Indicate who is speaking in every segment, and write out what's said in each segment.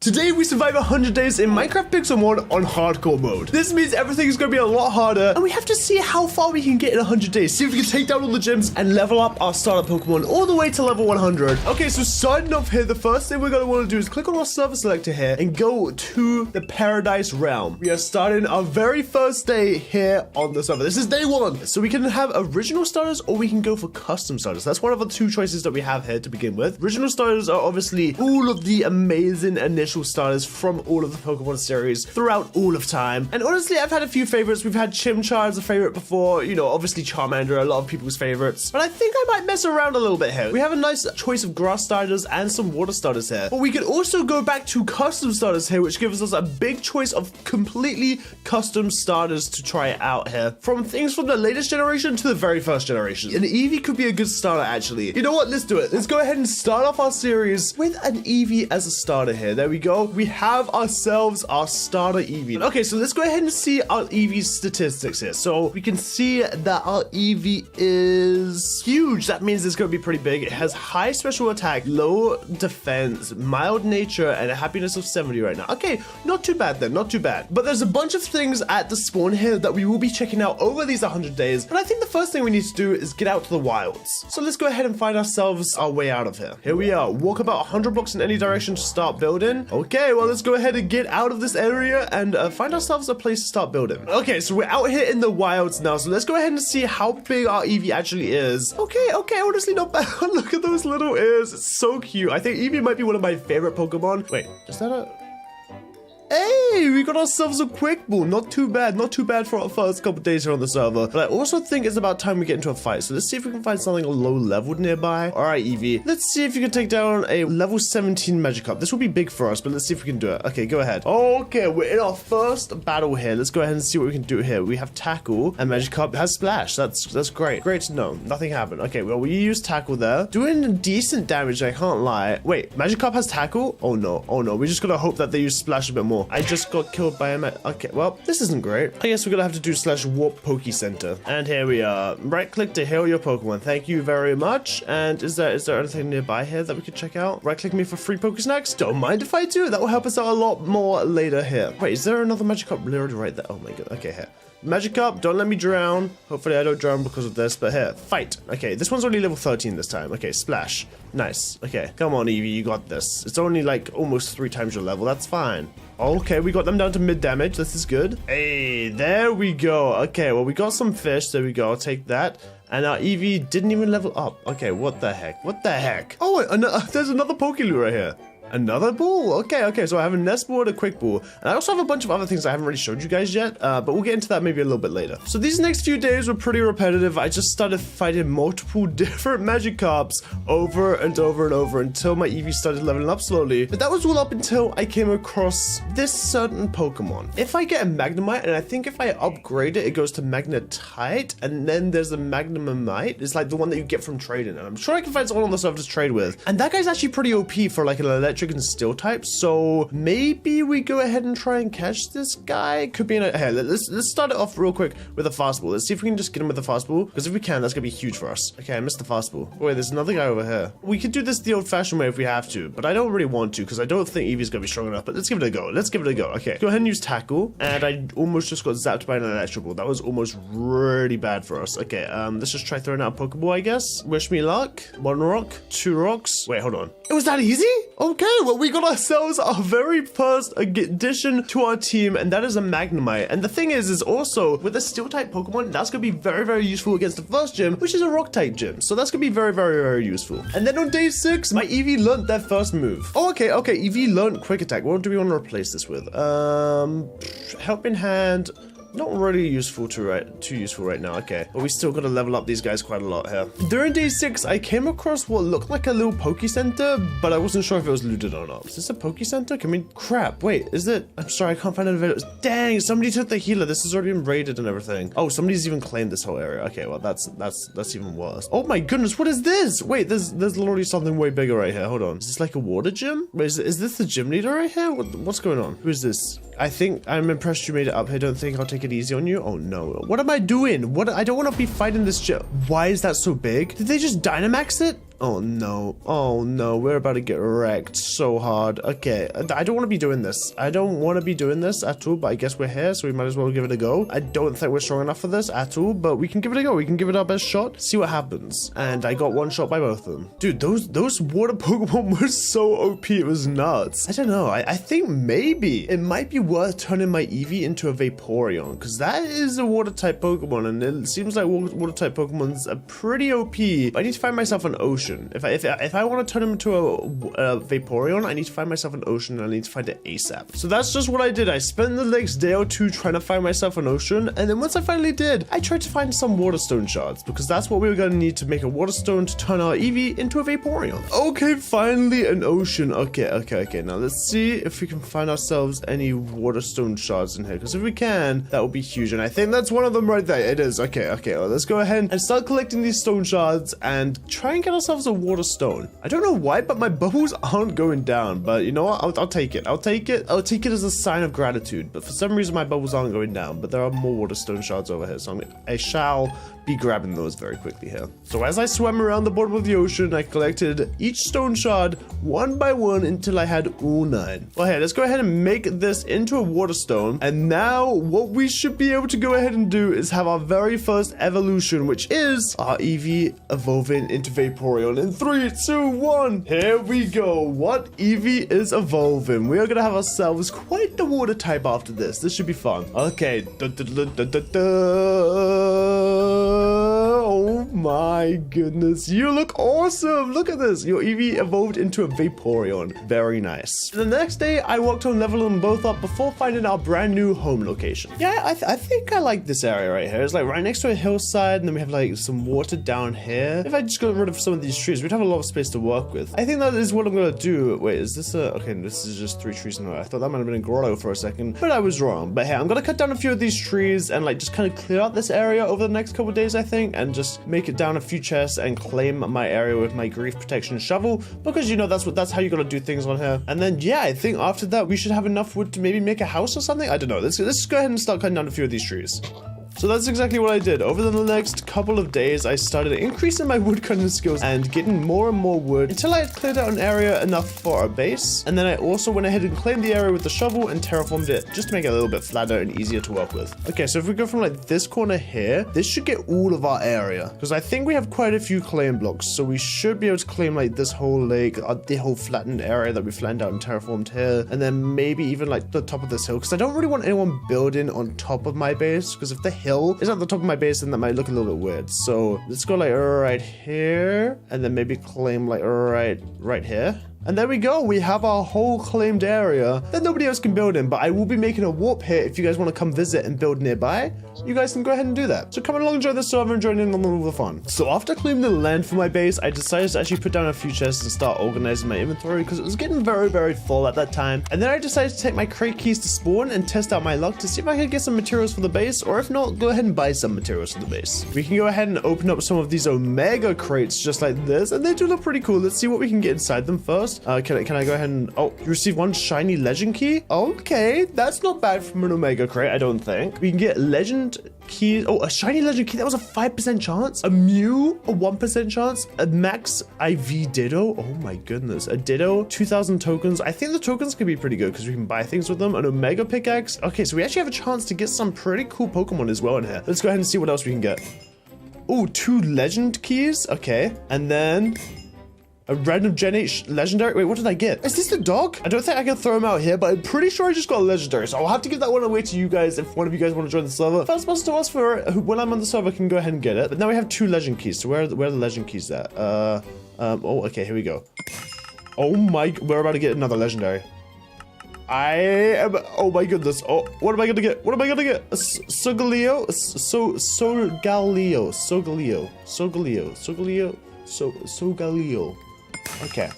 Speaker 1: Today we survive 100 days in Minecraft PIXELMON on hardcore mode. This means everything is going to be a lot harder, and we have to see how far we can get in 100 days. See if we can take down all the gyms and level up our starter Pokemon all the way to level 100. Okay, so starting off here, the first thing we're going to want to do is click on our server selector here and go to the Paradise Realm. We are starting our very first day here on the server. This is day one. So we can have original starters or we can go for custom starters. That's one of the two choices that we have here to begin with. Original starters are obviously all of the amazing initial starters from all of the Pokemon series throughout all of time. And honestly, I've had a few favorites. We've had Chimchar as a favorite before, you know, obviously Charmander, a lot of people's favorites. But I think I might mess around a little bit here. We have a nice choice of grass starters and some water starters here. But we could also go back to custom starters here, which gives us a big choice of completely custom starters to try out here. From things from the latest generation to the very first generation. An Eevee could be a good starter, actually. You know what? Let's do it. Let's go ahead and start off our series with an Eevee as a starter here. There we go. We have ourselves our starter Eevee. Okay, so let's go ahead and see our Eevee's statistics here. So we can see that our Eevee is huge. That means it's going to be pretty big. It has high special attack, low defense, mild nature, and a happiness of 70 right now. Okay, not too bad then, not too bad. But there's a bunch of things at the spawn here that we will be checking out over these 100 days. But I think the first thing we need to do is get out to the wilds. So let's go ahead and find ourselves our way out of here. Here we are. Walk about 100 blocks in any direction to start building. Okay, well, let's go ahead and get out of this area and find ourselves a place to start building. Okay, so we're out here in the wilds now. So let's go ahead and see how big our Eevee actually is. Okay, honestly not bad. Look at those little ears. It's so cute. I think Eevee might be one of my favorite Pokemon. Wait, is that a... Hey, we got ourselves a quick ball. Not too bad for our first couple days here on the server. But I also think it's about time we get into a fight. So let's see if we can find something low leveled nearby. All right, Eevee. Let's see if you can take down a level 17 Magikarp. This will be big for us, but let's see if we can do it. Okay, go ahead. Okay, we're in our first battle here. Let's go ahead and see what we can do here. We have Tackle and Magikarp has Splash. That's great. Great to know. Nothing happened. Okay, well, we used Tackle there. Doing decent damage, I can't lie. Wait, Magikarp has Tackle? Oh no. We just gotta hope that they use Splash a bit more. I just got killed by a okay, well, this isn't great. I guess we're gonna have to do /warp Poke Center. And here we are. Right click to heal your Pokemon. Thank you very much. And is there anything nearby here that we could check out? Right click me for free Poke Snacks. Don't mind if I do. That will help us out a lot more later here. Wait, is there another Magikarp literally right there? Oh my god. Okay, here. Magikarp, don't let me drown. Hopefully I don't drown because of this, but here, fight. Okay, this one's only level 13 this time. Okay, Splash. Nice. Okay, come on, Eevee, you got this. It's only like almost 3 times your level. That's fine. Okay, we got them down to mid damage. This is good. Hey, there we go. Okay, well, we got some fish. There we go. I'll take that. And our Eevee didn't even level up. Okay, what the heck? What the heck? Oh, there's another Pokélure right here. Another ball? Okay, so I have a nest ball and a quick ball. And I also have a bunch of other things I haven't really showed you guys yet, but we'll get into that maybe a little bit later. So these next few days were pretty repetitive. I just started fighting multiple different Magikarps over and over and over until my Eevee started leveling up slowly. But that was all up until I came across this certain Pokemon. If I get a Magnemite, and I think if I upgrade it, it goes to Magnetite, and then there's a Magnemite. It's like the one that you get from trading. And I'm sure I can find someone on the server to trade with. And that guy's actually pretty OP for like an electric and steel type, so maybe we go ahead and try and catch this guy. Could be in a... Hey, let's start it off real quick with a fastball. Let's see if we can just get him with a fastball, because if we can, that's gonna be huge for us. Okay, I missed the fastball. Wait, there's another guy over here. We could do this the old-fashioned way if we have to, but I don't really want to, because I don't think Eevee's gonna be strong enough, but let's give it a go. Okay, go ahead and use Tackle, and I almost just got zapped by an electric ball. That was almost really bad for us. Okay, let's just try throwing out a Pokeball, I guess. Wish me luck. 1 rock, 2 rocks. Wait, hold on. It was that easy? Okay, well, we got ourselves our very first addition to our team, and that is a Magnemite. And the thing is also, with a steel-type Pokemon, that's going to be very, very useful against the first gym, which is a rock-type gym. So that's going to be very, very, very useful. And then on day 6, my Eevee learned their first move. Oh, okay, Eevee learned Quick Attack. What do we want to replace this with? Helping Hand... Not really useful too useful right now. Okay, but we still got to level up these guys quite a lot here. During day 6, I came across what looked like a little Poke Center, but I wasn't sure if it was looted or not. Is this a Poke Center? Can we... Crap, wait, is it... I'm sorry, I can't find any videos. Dang, somebody took the healer. This has already been raided and everything. Oh, somebody's even claimed this whole area. Okay, well, that's even worse. Oh my goodness, what is this? Wait, there's literally something way bigger right here. Hold on. Is this like a water gym? Wait, is this the gym leader right here? What's going on? Who is this? I think I'm impressed you made it up here. Don't think I'll take it easy on you. Oh no. What am I doing? I don't want to be fighting this gym. Why is that so big? Did they just Dynamax it? Oh no. Oh no. We're about to get wrecked so hard. Okay. I don't want to be doing this. I don't want to be doing this at all, but I guess we're here, so we might as well give it a go. I don't think we're strong enough for this at all, but we can give it a go. We can give it our best shot, see what happens. And I got one shot by both of them. Dude, those water Pokemon were so OP. It was nuts. I don't know. I think maybe it might be worth turning my Eevee into a Vaporeon, because that is a water type Pokemon, and it seems like water type Pokemons are pretty OP. But I need to find myself an ocean. If I want to turn him into a Vaporeon, I need to find myself an ocean, and I need to find it ASAP. So that's just what I did. I spent the next day or two trying to find myself an ocean, and then once I finally did, I tried to find some water stone shards, because that's what we were going to need to make a water stone to turn our Eevee into a Vaporeon. Okay, finally an ocean. Okay. Now let's see if we can find ourselves any water stone shards in here, because if we can, that would be huge, and I think that's one of them right there. It is. Okay, well, let's go ahead and start collecting these stone shards and try and get ourselves a water stone. I don't know why, but my bubbles aren't going down, but you know what? I'll take it. I'll take it as a sign of gratitude, but for some reason my bubbles aren't going down, but there are more water stone shards over here, so I shall be grabbing those very quickly here. So as I swam around the bottom of the ocean, I collected each stone shard one by one until I had all 9. Well, hey, let's go ahead and make this into a water stone. And now what we should be able to go ahead and do is have our very first evolution, which is our Eevee evolving into Vaporeon. In 3, 2, 1, here we go. What Eevee is evolving? We are gonna have ourselves quite the water type after this. This should be fun. Okay. Oh my goodness, you look awesome. Look at this. Your Eevee evolved into a Vaporeon. Very nice. The next day, I worked on leveling them both up before finding our brand new home location. Yeah, I think I like this area right here. It's like right next to a hillside, and then we have like some water down here. If I just got rid of some of these trees, we'd have a lot of space to work with. I think that is what I'm gonna do. Wait, is this a... Okay, this is just 3 trees in a row. I thought that might have been a grotto for a second, but I was wrong. But hey, I'm gonna cut down a few of these trees and like just kind of clear out this area over the next couple days, I think, and just make it down a few chests and claim my area with my grief protection shovel, because you know that's how you gotta do things on here. And then yeah, I think after that we should have enough wood to maybe make a house or something. I don't know. Let's go ahead and start cutting down a few of these trees. So that's exactly what I did. Over the next couple of days, I started increasing my woodcutting skills and getting more and more wood until I had cleared out an area enough for our base. And then I also went ahead and claimed the area with the shovel and terraformed it just to make it a little bit flatter and easier to work with. Okay, so if we go from like this corner here, this should get all of our area, because I think we have quite a few claim blocks. So we should be able to claim like this whole lake, the whole flattened area that we flattened out and terraformed here. And then maybe even like the top of this hill, because I don't really want anyone building on top of my base, because if the hill is at the top of my base, then that might look a little bit weird. So let's go like right here, and then maybe claim like right here. And there we go. We have our whole claimed area that nobody else can build in, but I will be making a warp here. If you guys want to come visit and build nearby, you guys can go ahead and do that. So come along and join the server and join in on all the fun. So after claiming the land for my base, I decided to actually put down a few chests and start organizing my inventory, because it was getting very, very full at that time. And then I decided to take my crate keys to spawn and test out my luck to see if I could get some materials for the base, or if not, go ahead and buy some materials for the base. We can go ahead and open up some of these Omega crates just like this, and they do look pretty cool. Let's see what we can get inside them first. Can I go ahead and... Oh, you receive 1 shiny legend key? Okay, that's not bad from an Omega crate, I don't think. We can get legend keys. Oh, a shiny legend key. That was a 5% chance. A Mew, a 1% chance. A max IV Ditto. Oh my goodness. A Ditto, 2,000 tokens. I think the tokens could be pretty good because we can buy things with them. An Omega pickaxe. Okay, so we actually have a chance to get some pretty cool Pokemon as well in here. Let's go ahead and see what else we can get. Oh, 2 legend keys. Okay, and then... a random Gen 8 legendary. Wait, what did I get? Is this the dog? I don't think I can throw him out here, but I'm pretty sure I just got a legendary. So I'll have to give that one away to you guys if one of you guys want to join the server. First person to ask for it, when I'm on the server, can go ahead and get it. But now we have 2 legend keys. So where are the legend keys at? Oh, okay, here we go. Oh my, we're about to get another legendary. Oh my goodness. Oh, what am I gonna get? What am I gonna get? Sogaleo? Sogaleo. Okay,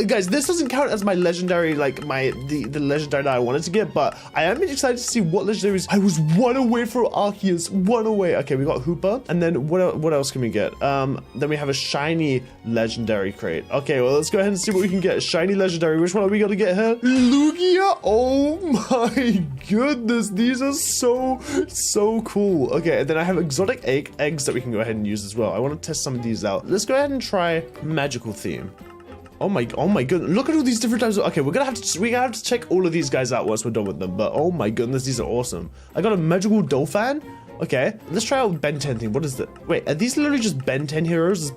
Speaker 1: guys, this doesn't count as my legendary, like the legendary that I wanted to get, but I am excited to see what legendaries. I was 1 away from Arceus, 1 away. Okay, we got Hoopa, and then what else can we get? Then we have a shiny legendary crate. Okay, well, let's go ahead and see what we can get. Shiny legendary. Which one are we gonna get here? Lugia. Oh my goodness, these are so cool. Okay, and then I have exotic eggs that we can go ahead and use as well. I want to test some of these out. Let's go ahead and try magical theme. Oh my goodness, look at all these different types of, okay, we're gonna have to check all of these guys out once we're done with them, but oh my goodness, these are awesome. I got a magical dolphin. Okay, let's try out Ben 10 thing. What is that? Wait, are these literally just Ben 10 heroes?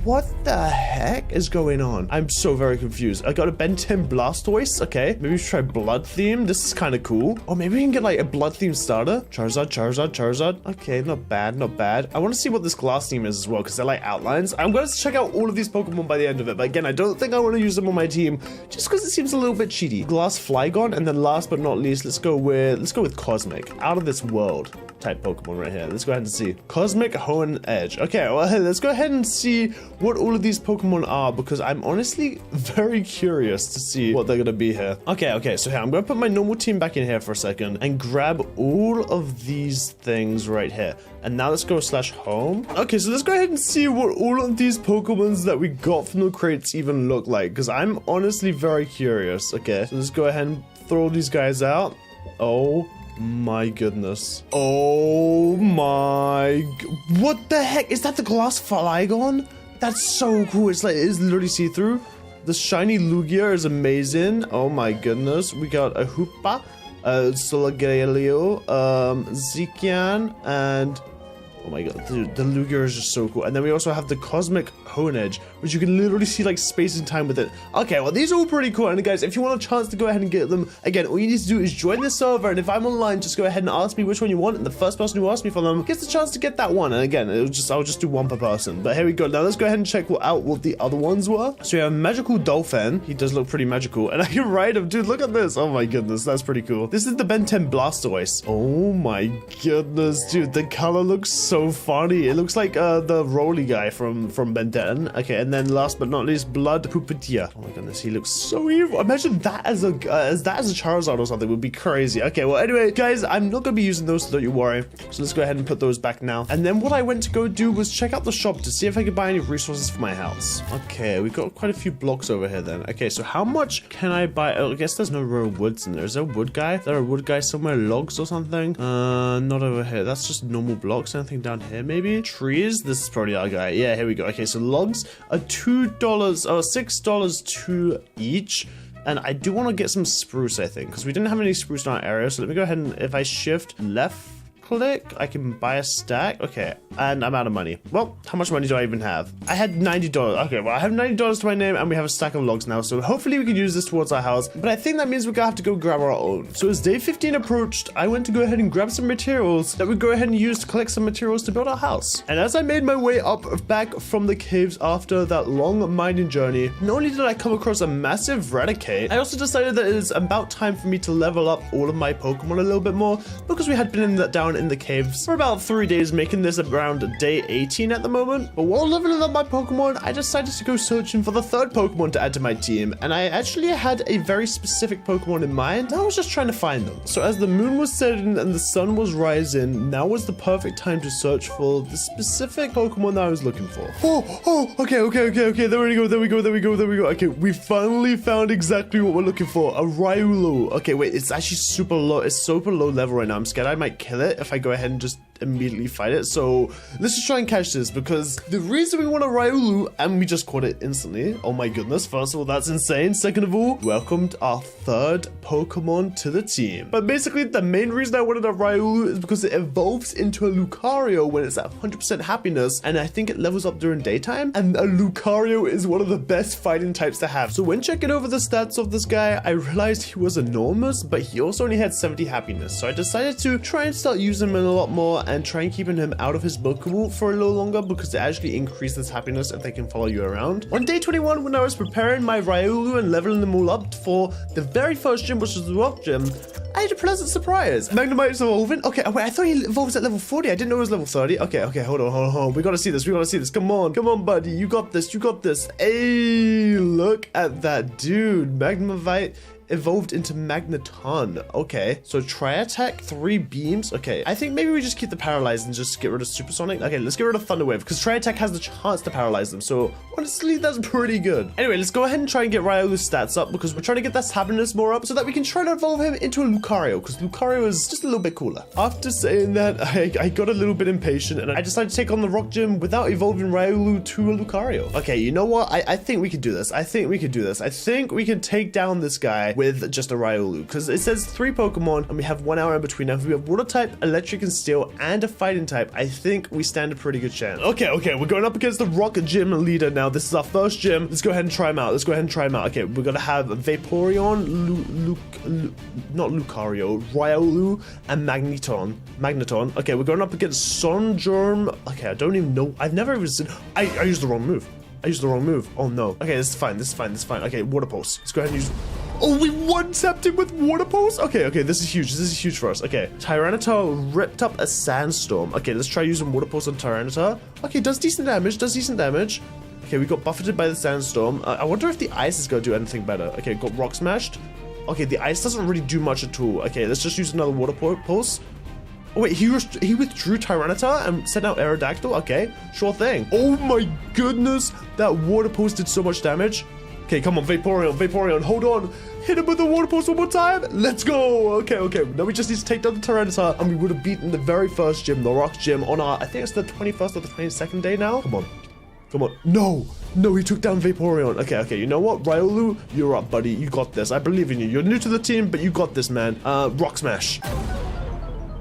Speaker 1: What the heck is going on? I'm so very confused. I got a Ben 10 Blastoise. Okay, maybe we should try blood theme. This is kind of cool. Oh, maybe we can get like a blood theme starter. Charizard. Okay, not bad. I want to see what this glass theme is as well, because they're like outlines. I'm going to check out all of these Pokemon by the end of it, but again, I don't think I want to use them on my team just because it seems a little bit cheaty. Glass Flygon, and then last but not least, let's go with Cosmic. Out of this world type Pokemon right here. Let's go ahead and see. Cosmic Hoenn Edge. Okay, well, let's go ahead and see what all of these Pokemon are, because I'm honestly very curious to see what they're going to be here. Okay, so here, I'm going to put my normal team back in here for a second and grab all of these things right here. And now let's go /home. Okay, so let's go ahead and see what all of these Pokemons that we got from the crates even look like, because I'm honestly very curious. Okay, so let's go ahead and throw these guys out. Oh my goodness. Oh my, what the heck? Is that the glass Flygon? That's so cool. It's literally see-through. The shiny Lugia is amazing. Oh my goodness. We got a Hoopa, Solgaleo, Zikian, and oh my god, dude, the Lugia is just so cool. And then we also have the Cosmic Hoenn Edge, which you can literally see like space and time with it. Okay, well, these are all pretty cool. And guys, if you want a chance to go ahead and get them, again, all you need to do is join the server. And if I'm online, just go ahead and ask me which one you want. And the first person who asks me for them gets the chance to get that one. And again, I'll just do one per person. But here we go. Now let's go ahead and check out what the other ones were. So we have Magical Dolphin. He does look pretty magical. And I can ride him. Dude, look at this. Oh my goodness, that's pretty cool. This is the Ben 10 Blastoise. Oh my goodness, dude, the color looks so funny. It looks like the Rolly guy from Ben 10. Okay, and then last but not least, Blood Pupitia. Oh my goodness, he looks so evil. Imagine that as a Charizard or something would be crazy. Okay, well, anyway, guys, I'm not gonna be using those, so don't you worry. So let's go ahead and put those back now. And then what I went to go do was check out the shop to see if I could buy any resources for my house. Okay, we've got quite a few blocks over here then. Okay, so how much can I buy? Oh, I guess there's no real woods in there. Is there a wood guy? Is there a wood guy somewhere? Logs or something? Not over here. That's just normal blocks. Anything down here, maybe? Trees? This is probably our guy. Yeah, here we go. Okay, so logs are $2 or $6 two each. And I do want to get some spruce, I think, because we didn't have any spruce in our area. So let me go ahead and if I shift left click, I can buy a stack. Okay, and I'm out of money. Well, how much money do I even have? I had $90. Okay, well, I have $90 to my name, and we have a stack of logs now, so hopefully we can use this towards our house, but I think that means we're gonna have to go grab our own. So as day 15 approached, I went to go ahead and grab some materials that we go ahead and use to collect some materials to build our house. And as I made my way back from the caves after that long mining journey, not only did I come across a massive Raticate, I also decided that it is about time for me to level up all of my Pokemon a little bit more, because we had been down in the caves for about 3 days, making this around day 18 at the moment. But while leveling up my Pokemon, I decided to go searching for the third Pokemon to add to my team, and I actually had a very specific Pokemon in mind. I was just trying to find them. So as the moon was setting and the sun was rising, now was the perfect time to search for the specific Pokemon that I was looking for. Okay, there we go. Okay, we finally found exactly what we're looking for. A Riolu. Okay, wait, it's actually super low. It's super low level right now. I'm scared I might kill it if I go ahead and just immediately fight it. So let's just try and catch this, because the reason we want a Riolu, and we just caught it instantly. Oh my goodness. First of all, that's insane. Second of all, welcomed our third Pokemon to the team. But basically, the main reason I wanted a Riolu is because it evolves into a Lucario when it's at 100% happiness, and I think it levels up during daytime, and a Lucario is one of the best fighting types to have. So when checking over the stats of this guy, I realized he was enormous, but he also only had 70 happiness. So I decided to try and start using him a lot more and try and keeping him out of his Pokeball for a little longer, because it actually increases happiness if they can follow you around. On day 21, when I was preparing my Riolu and leveling them all up for the very first gym, which was the Rock Gym, I had a pleasant surprise. Magnemite's evolving. Okay, wait, I thought he evolves at level 40. I didn't know it was level 30. Okay, hold on. We gotta see this. Come on, buddy. You got this. Hey, look at that dude. Magnemite evolved into Magneton. Okay, so Tri-Attack, 3 beams. Okay, I think maybe we just keep the Paralyze and just get rid of Supersonic. Okay, let's get rid of Thunder Wave because Tri-Attack has the chance to paralyze them. So honestly, that's pretty good. Anyway, let's go ahead and try and get Riolu's stats up because we're trying to get that happiness more up so that we can try to evolve him into a Lucario because Lucario is just a little bit cooler. After saying that, I got a little bit impatient and I decided to take on the Rock Gym without evolving Riolu to a Lucario. Okay, you know what? I think we can do this. I think we can do this. I think we can take down this guy with just a Riolu because it says 3 Pokemon and we have 1 hour in between. Now, if we have Water type, Electric and Steel, and a Fighting type, I think we stand a pretty good chance. Okay, we're going up against the Rock Gym leader now. This is our first gym. Let's go ahead and try him out. Okay, we're gonna have Vaporeon, not Lucario, Riolu, and Magneton. Okay, we're going up against Songerm. Okay, I don't even know. I've never even seen. I used the wrong move. Oh no. Okay, this is fine. Okay, Water Pulse. Let's go ahead and use. Oh, we one-tapped him with Water Pulse? Okay, this is huge. This is huge for us. Okay, Tyranitar ripped up a Sandstorm. Okay, let's try using Water Pulse on Tyranitar. Okay, does decent damage. Okay, we got buffeted by the Sandstorm. I wonder if the Ice is going to do anything better. Okay, got Rock Smashed. Okay, the Ice doesn't really do much at all. Okay, let's just use another Water Pulse. Oh wait, he withdrew Tyranitar and sent out Aerodactyl? Okay, sure thing. Oh my goodness, that Water Pulse did so much damage. Okay, come on, Vaporeon, hold on. Hit him with the Water Pulse one more time. Let's go. Okay. Now we just need to take down the Tyranitar and we would have beaten the very first gym, the Rock Gym, on our, I think it's the 21st or the 22nd day now. Come on. No, he took down Vaporeon. Okay, you know what? Riolu, you're up, buddy. You got this. I believe in you. You're new to the team, but you got this, man. Rock Smash.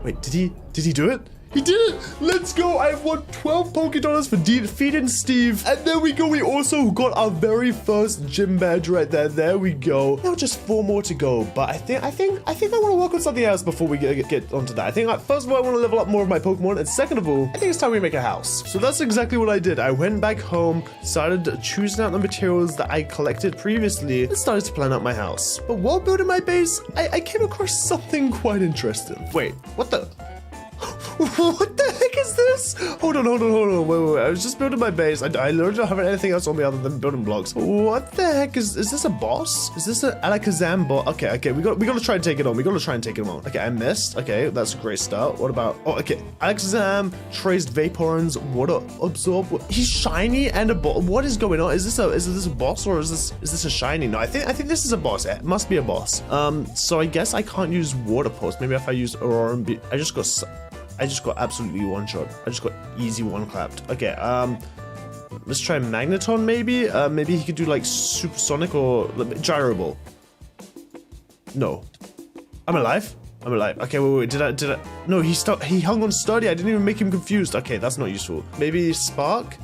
Speaker 1: Wait, did he do it? He did it! Let's go! I have won 12 Pokédollars for defeating Steve. And there we go. We also got our very first gym badge right there. There we go. Now just 4 more to go. But I think I want to work on something else before we get onto that. I think first of all, I want to level up more of my Pokemon. And second of all, I think it's time we make a house. So that's exactly what I did. I went back home, started choosing out the materials that I collected previously, and started to plan out my house. But while building my base, I came across something quite interesting. Wait, what the? What the heck is this? Hold on. Wait. I was just building my base. I literally don't have anything else on me other than building blocks. What the heck is this a boss? Is this an Alakazam boss? Okay. We gotta try and take it on. Okay, I missed. Okay, that's a great start. What about? Oh, okay. Alakazam traced Vaporeon's water absorb. He's shiny and a boss. What is going on? Is this a boss or is this a shiny? No, I think this is a boss. It must be a boss. So I guess I can't use Water Pulse. Maybe if I use Aurora and I just got absolutely one-shot. I just got easy one-clapped. Okay, let's try Magneton maybe? Maybe he could do like Supersonic or Gyro Ball. No. I'm alive? Okay, wait, did I? No, he hung on Sturdy. I didn't even make him confused. Okay, that's not useful. Maybe Spark?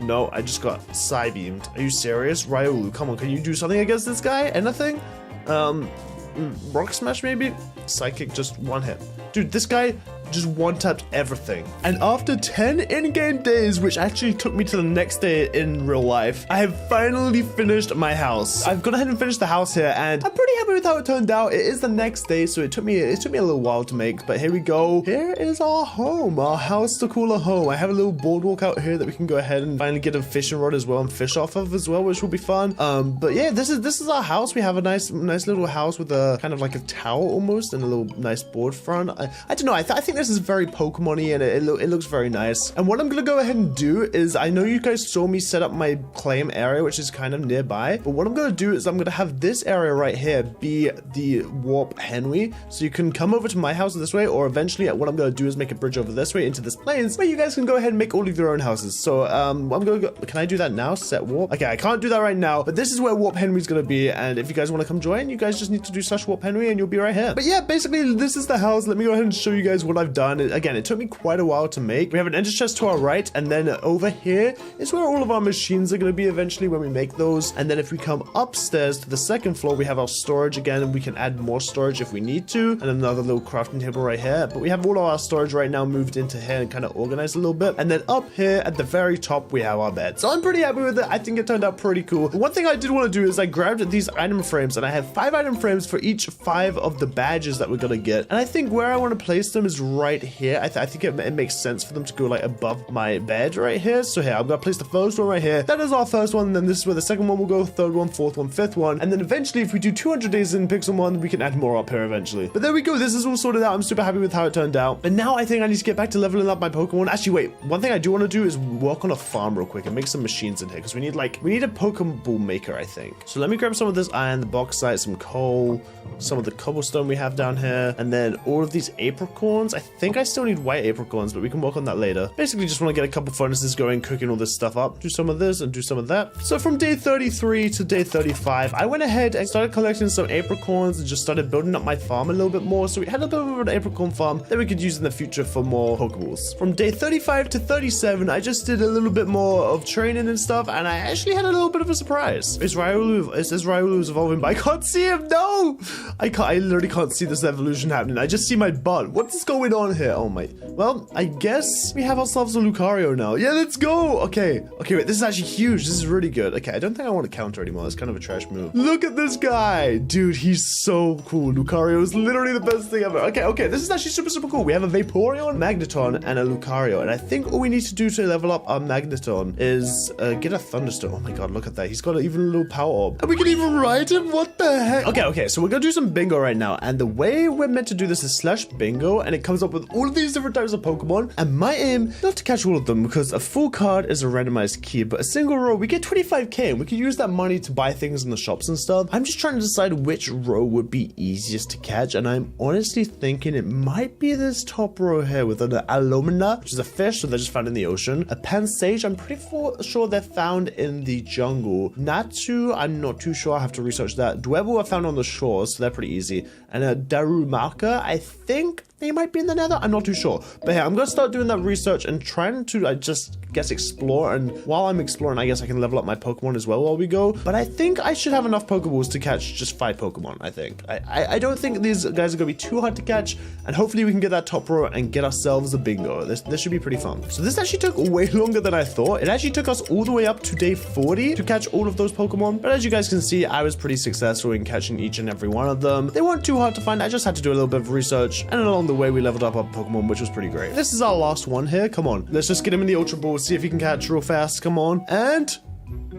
Speaker 1: No, I just got Psy-beamed. Are you serious? Riolu, come on, can you do something against this guy? Anything? Rock Smash maybe? Psychic, just one hit. Dude, this guy just one-tapped everything. And after 10 in-game days, which actually took me to the next day in real life, I have finally finished my house. I've gone ahead and finished the house here, and I'm pretty happy with how it turned out. It is the next day, so it took me a little while to make, but here we go. Here is our home, our house to call a home. I have a little boardwalk out here that we can go ahead and finally get a fishing rod as well and fish off of as well, which will be fun. But yeah, this is our house. We have a nice little house with a kind of like a tower almost and a little nice board front. I don't know. I think this is very Pokemon-y and it looks very nice. And what I'm gonna go ahead and do is, I know you guys saw me set up my claim area, which is kind of nearby, but what I'm gonna do is I'm gonna have this area right here be the Warp Henwy, so you can come over to my house this way, or eventually what I'm gonna do is make a bridge over this way into this plains where you guys can go ahead and make all of your own houses. So I'm gonna go, can I do that now? Set Warp? Okay, I can't do that right now, but this is where Warp Henwy's gonna be, and if you guys want to come join, you guys just need to do /Warp Henwy and you'll be right here. But yeah, basically this is the house. Let me go ahead and show you guys what I've done. Again, it took me quite a while to make. We have an ender chest to our right, and then over here is where all of our machines are going to be eventually when we make those. And then if we come upstairs to the second floor, we have our storage again, and we can add more storage if we need to, and another little crafting table right here. But we have all of our storage right now moved into here and kind of organized a little bit. And then up here at the very top, we have our bed. So I'm pretty happy with it. I think it turned out pretty cool. But one thing I did want to do is I grabbed these item frames, and I have 5 item frames for each 5 of the badges that we're going to get. And I think where I want to place them is right here. I think it makes sense for them to go like above my bed right here. So here, I'm gonna place the first one right here. That is our first one, and then this is where the second one will go, third one, fourth one, fifth one, and then eventually if we do 200 days in PIXELMON, we can add more up here eventually. But there we go, this is all sorted out. I'm super happy with how it turned out. But now I think I need to get back to leveling up my Pokemon. Actually, wait, one thing I do want to do is work on a farm real quick and make some machines in here, because we need a Pokeball maker, I think. So let me grab some of this iron, the bauxite, some coal, some of the cobblestone we have down here, and then all of these apricorns. I think I still need white apricorns, but we can work on that later. Basically, just want to get a couple furnaces going, cooking all this stuff up. Do some of this and do some of that. So from day 33 to day 35, I went ahead and started collecting some apricorns and just started building up my farm a little bit more. So we had a bit of an apricorn farm that we could use in the future for more Pokeballs. From day 35 to 37, I just did a little bit more of training and stuff, and I actually had a little bit of a surprise. It says Riolu's evolving, but I can't see him. No! I literally can't see this evolution happening. I just see my butt. What's going on here? Oh my. Well, I guess we have ourselves a Lucario now. Yeah, let's go. Okay, wait, this is actually huge. This is really good. Okay, I don't think I want to counter anymore. It's kind of a trash move. Look at this guy. Dude, he's so cool. Lucario is literally the best thing ever. Okay, this is actually super cool. We have a Vaporeon, Magneton, and a Lucario. And I think all we need to do to level up our Magneton is get a Thunderstorm. Oh my god, look at that. He's got even a little power orb. And we can even ride him? What the heck? Okay, so we're gonna do some bingo right now. And the way we're meant to do this is /bingo, and it comes up with all of these different types of Pokemon. And my aim, not to catch all of them, because a full card is a randomized key, but a single row, we get 25k, and we could use that money to buy things in the shops and stuff. I'm just trying to decide which row would be easiest to catch, and I'm honestly thinking it might be this top row here with an Alumina, which is a fish, so they're just found in the ocean. A Pansage, I'm pretty sure they're found in the jungle. Natu, I'm not too sure, I have to research that. Dwebble are found on the shores, so they're pretty easy. And a Darumaka, I think they might be in the nether. I'm not too sure. But yeah, I'm going to start doing that research and trying to, I guess, explore. And while I'm exploring, I guess I can level up my Pokemon as well while we go. But I think I should have enough Pokeballs to catch just 5 Pokemon, I think. I don't think these guys are going to be too hard to catch. And hopefully we can get that top row and get ourselves a bingo. This should be pretty fun. So this actually took way longer than I thought. It actually took us all the way up to day 40 to catch all of those Pokemon. But as you guys can see, I was pretty successful in catching each and every one of them. They weren't too hard to find. I just had to do a little bit of research. And along the way, we leveled up our Pokemon, which was pretty great. This is our last one here. Come on. Let's just get him in the Ultra Ball, see if he can catch real fast. Come on. And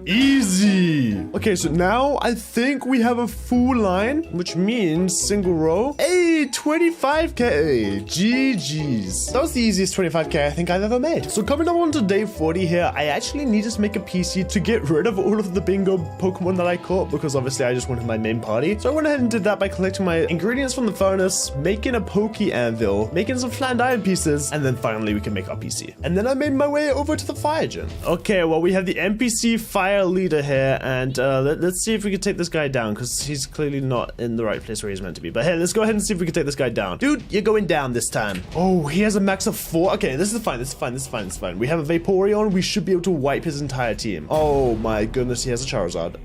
Speaker 1: easy. Okay, so now I think we have a full line, which means single row. Hey, 25k. GG's. That was the easiest 25k I think I've ever made. So coming up on to day 40 here, I actually need to make a PC to get rid of all of the bingo Pokemon that I caught, because obviously I just wanted my main party. So I went ahead and did that by collecting my ingredients from the furnace, making a Poke Anvil, making some flattened iron pieces, and then finally we can make our PC. And then I made my way over to the fire gym. Okay, well, we have the NPC fire leader here, and let's see if we can take this guy down, because he's clearly not in the right place where he's meant to be. But hey, let's go ahead and see if we can take this guy down. Dude, you're going down this time. Oh, he has a max of 4. Okay, this is fine. This is fine. We have a Vaporeon. We should be able to wipe his entire team. Oh my goodness, he has a Charizard.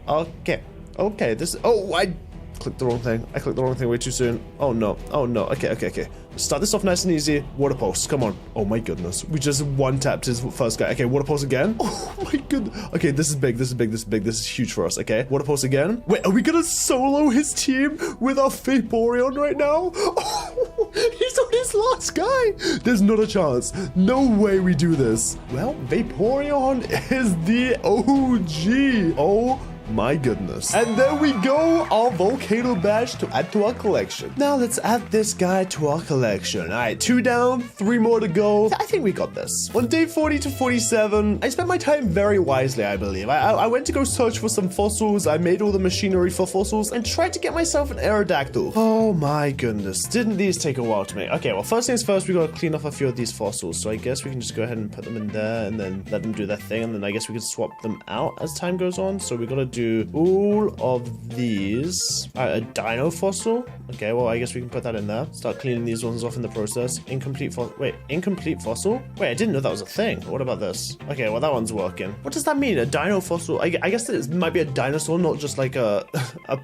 Speaker 1: Okay, this. Oh, I clicked the wrong thing. I clicked the wrong thing way too soon. Oh no. Okay. Start this off nice and easy. Water Pulse, come on. Oh my goodness. We just one-tapped his first guy. Okay, Water Pulse again. Oh my goodness. Okay, this is big. This is huge for us. Okay, Water Pulse again. Wait, are we gonna solo his team with our Vaporeon right now? Oh, he's on his last guy. There's not a chance. No way we do this. Well, Vaporeon is the OG. Oh my goodness. And there we go, our volcano badge to add to our collection. Now let's add this guy to our collection. All right, 2 down, 3 more to go. I think we got this. On day 40 to 47, I spent my time very wisely, I believe. I went to go search for some fossils. I made all the machinery for fossils and tried to get myself an Aerodactyl. Oh my goodness. Didn't these take a while to make? Okay, well, first things first, we gotta clean off a few of these fossils. So I guess we can just go ahead and put them in there and then let them do their thing. And then I guess we can swap them out as time goes on. So we gotta do all of these. A dino fossil. Okay, well, I guess we can put that in there. Start cleaning these ones off in the process. Incomplete fossil. Wait, incomplete fossil? Wait, I didn't know that was a thing. What about this? Okay, well, that one's working. What does that mean? A dino fossil? I guess it might be a dinosaur, not just like a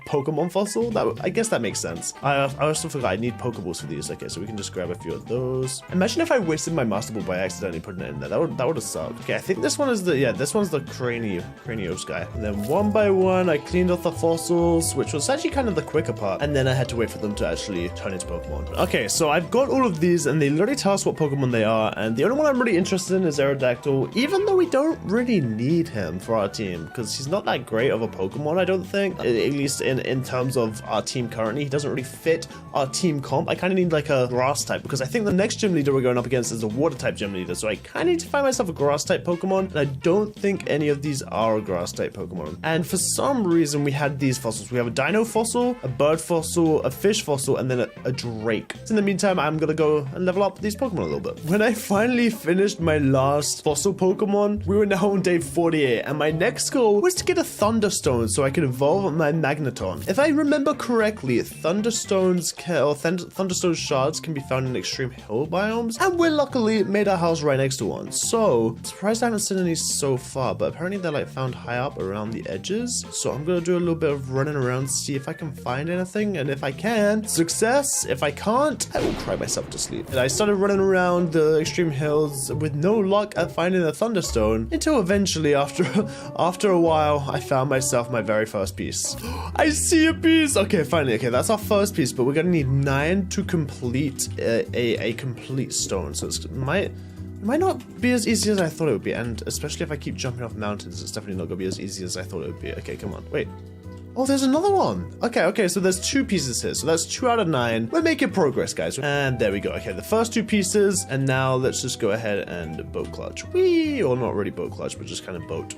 Speaker 1: Pokemon fossil. I guess that makes sense. I also forgot I need Pokeballs for these. Okay, so we can just grab a few of those. Imagine if I wasted my Master Ball by accidentally putting it in there. That would have sucked. Okay, I think this one is this one's the Cranios guy. And then one by by one, I cleaned off the fossils, which was actually kind of the quicker part. And then I had to wait for them to actually turn into Pokemon. Okay, so I've got all of these and they literally tell us what Pokemon they are. And the only one I'm really interested in is Aerodactyl, even though we don't really need him for our team because he's not that great of a Pokemon, I don't think. At least in terms of our team currently, he doesn't really fit our team comp. I kind of need like a grass type because I think the next gym leader we're going up against is a water type gym leader. So I kind of need to find myself a grass type Pokemon. And I don't think any of these are a grass type Pokemon. And for some reason, we had these fossils. We have a dino fossil, a bird fossil, a fish fossil, and then a drake. So in the meantime, I'm going to go and level up these Pokemon a little bit. When I finally finished my last fossil Pokemon, we were now on day 48. And my next goal was to get a Thunderstone so I could evolve my Magneton. If I remember correctly, Thunderstone shards can be found in extreme hill biomes. And we luckily made our house right next to one. So, I'm surprised I haven't seen any so far. But apparently they're like found high up around the edges. So I'm going to do a little bit of running around, see if I can find anything. And if I can, success. If I can't, I will cry myself to sleep. And I started running around the extreme hills with no luck at finding a Thunderstone until eventually after a while, I found myself my very first piece. I see a piece. Okay, finally. Okay, that's our first piece, but we're going to need 9 to complete a complete stone. So it might not be as easy as I thought it would be. And especially if I keep jumping off mountains, it's definitely not going to be as easy as I thought it would be. Okay, come on. Wait. Oh, there's another one. Okay, so there's 2 pieces here. So that's 2 out of 9. We're making progress, guys. And there we go. Okay, the first 2 pieces. And now let's just go ahead and boat clutch. Whee! Or not really boat clutch, but just kind of boat.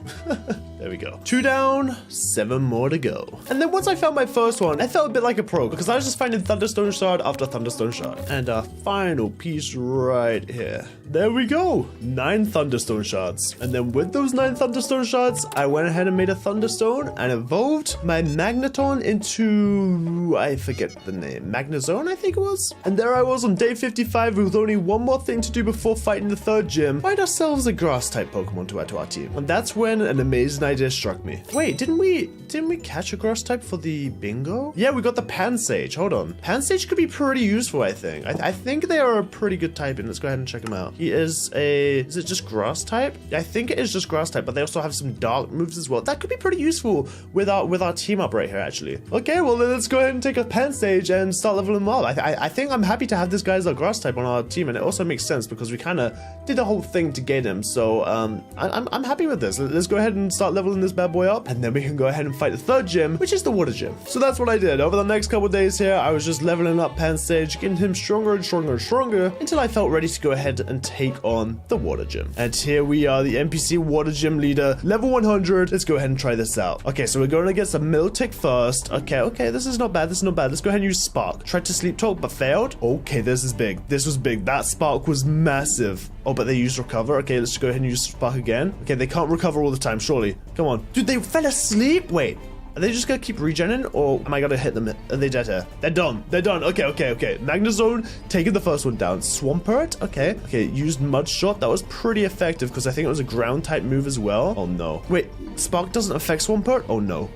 Speaker 1: There we go. 2 down, 7 more to go. And then once I found my first one, I felt a bit like a pro because I was just finding Thunderstone shard after Thunderstone shard. And our final piece right here. There we go. 9 Thunderstone shards. And then with those 9 Thunderstone shards, I went ahead and made a Thunderstone and evolved my Magneton into, I forget the name, Magnezone, I think it was. And there I was on day 55 with only one more thing to do before fighting the 3rd gym. Find ourselves a grass type Pokemon to add to our team. And that's when an amazing idea struck me. Wait, didn't we catch a grass type for the bingo? Yeah, we got the Pansage. Hold on. Pansage could be pretty useful, I think. I think they are a pretty good type, and let's go ahead and check him out. He is it just grass type? I think it is just grass type, but they also have some dark moves as well. That could be pretty useful with our team up right here, actually. Okay, well then let's go ahead and take a Pansage and start leveling him up. I think I'm happy to have this guy as a grass type on our team, and it also makes sense because we kind of did the whole thing to get him. So I'm happy with this. Let's go ahead and start leveling this bad boy up, and then we can go ahead and fight the 3rd gym, which is the water gym. So that's what I did. Over the next couple days here, I was just leveling up Pansage, getting him stronger and stronger and stronger until I felt ready to go ahead and take on the water gym. And here we are, the NPC water gym leader, level 100. Let's go ahead and try this out. Okay, so we're going against a Miltic first. Okay, this is not bad. This is not bad. Let's go ahead and use Spark. Tried to sleep talk, but failed. Okay, this is big. This was big. That Spark was massive. Oh, but they used Recover. Okay, let's go ahead and use Spark again. Okay, they can't recover all the time, surely. Come on. Dude, they fell asleep? Wait. Are they just gonna keep regenerating, or am I gonna hit them? Are they dead here? They're done. They're done. Okay. Magnezone taking the first one down. Swampert. Okay, used Mud Shot. That was pretty effective because I think it was a ground type move as well. Oh no. Wait, Spark doesn't affect Swampert? Oh no.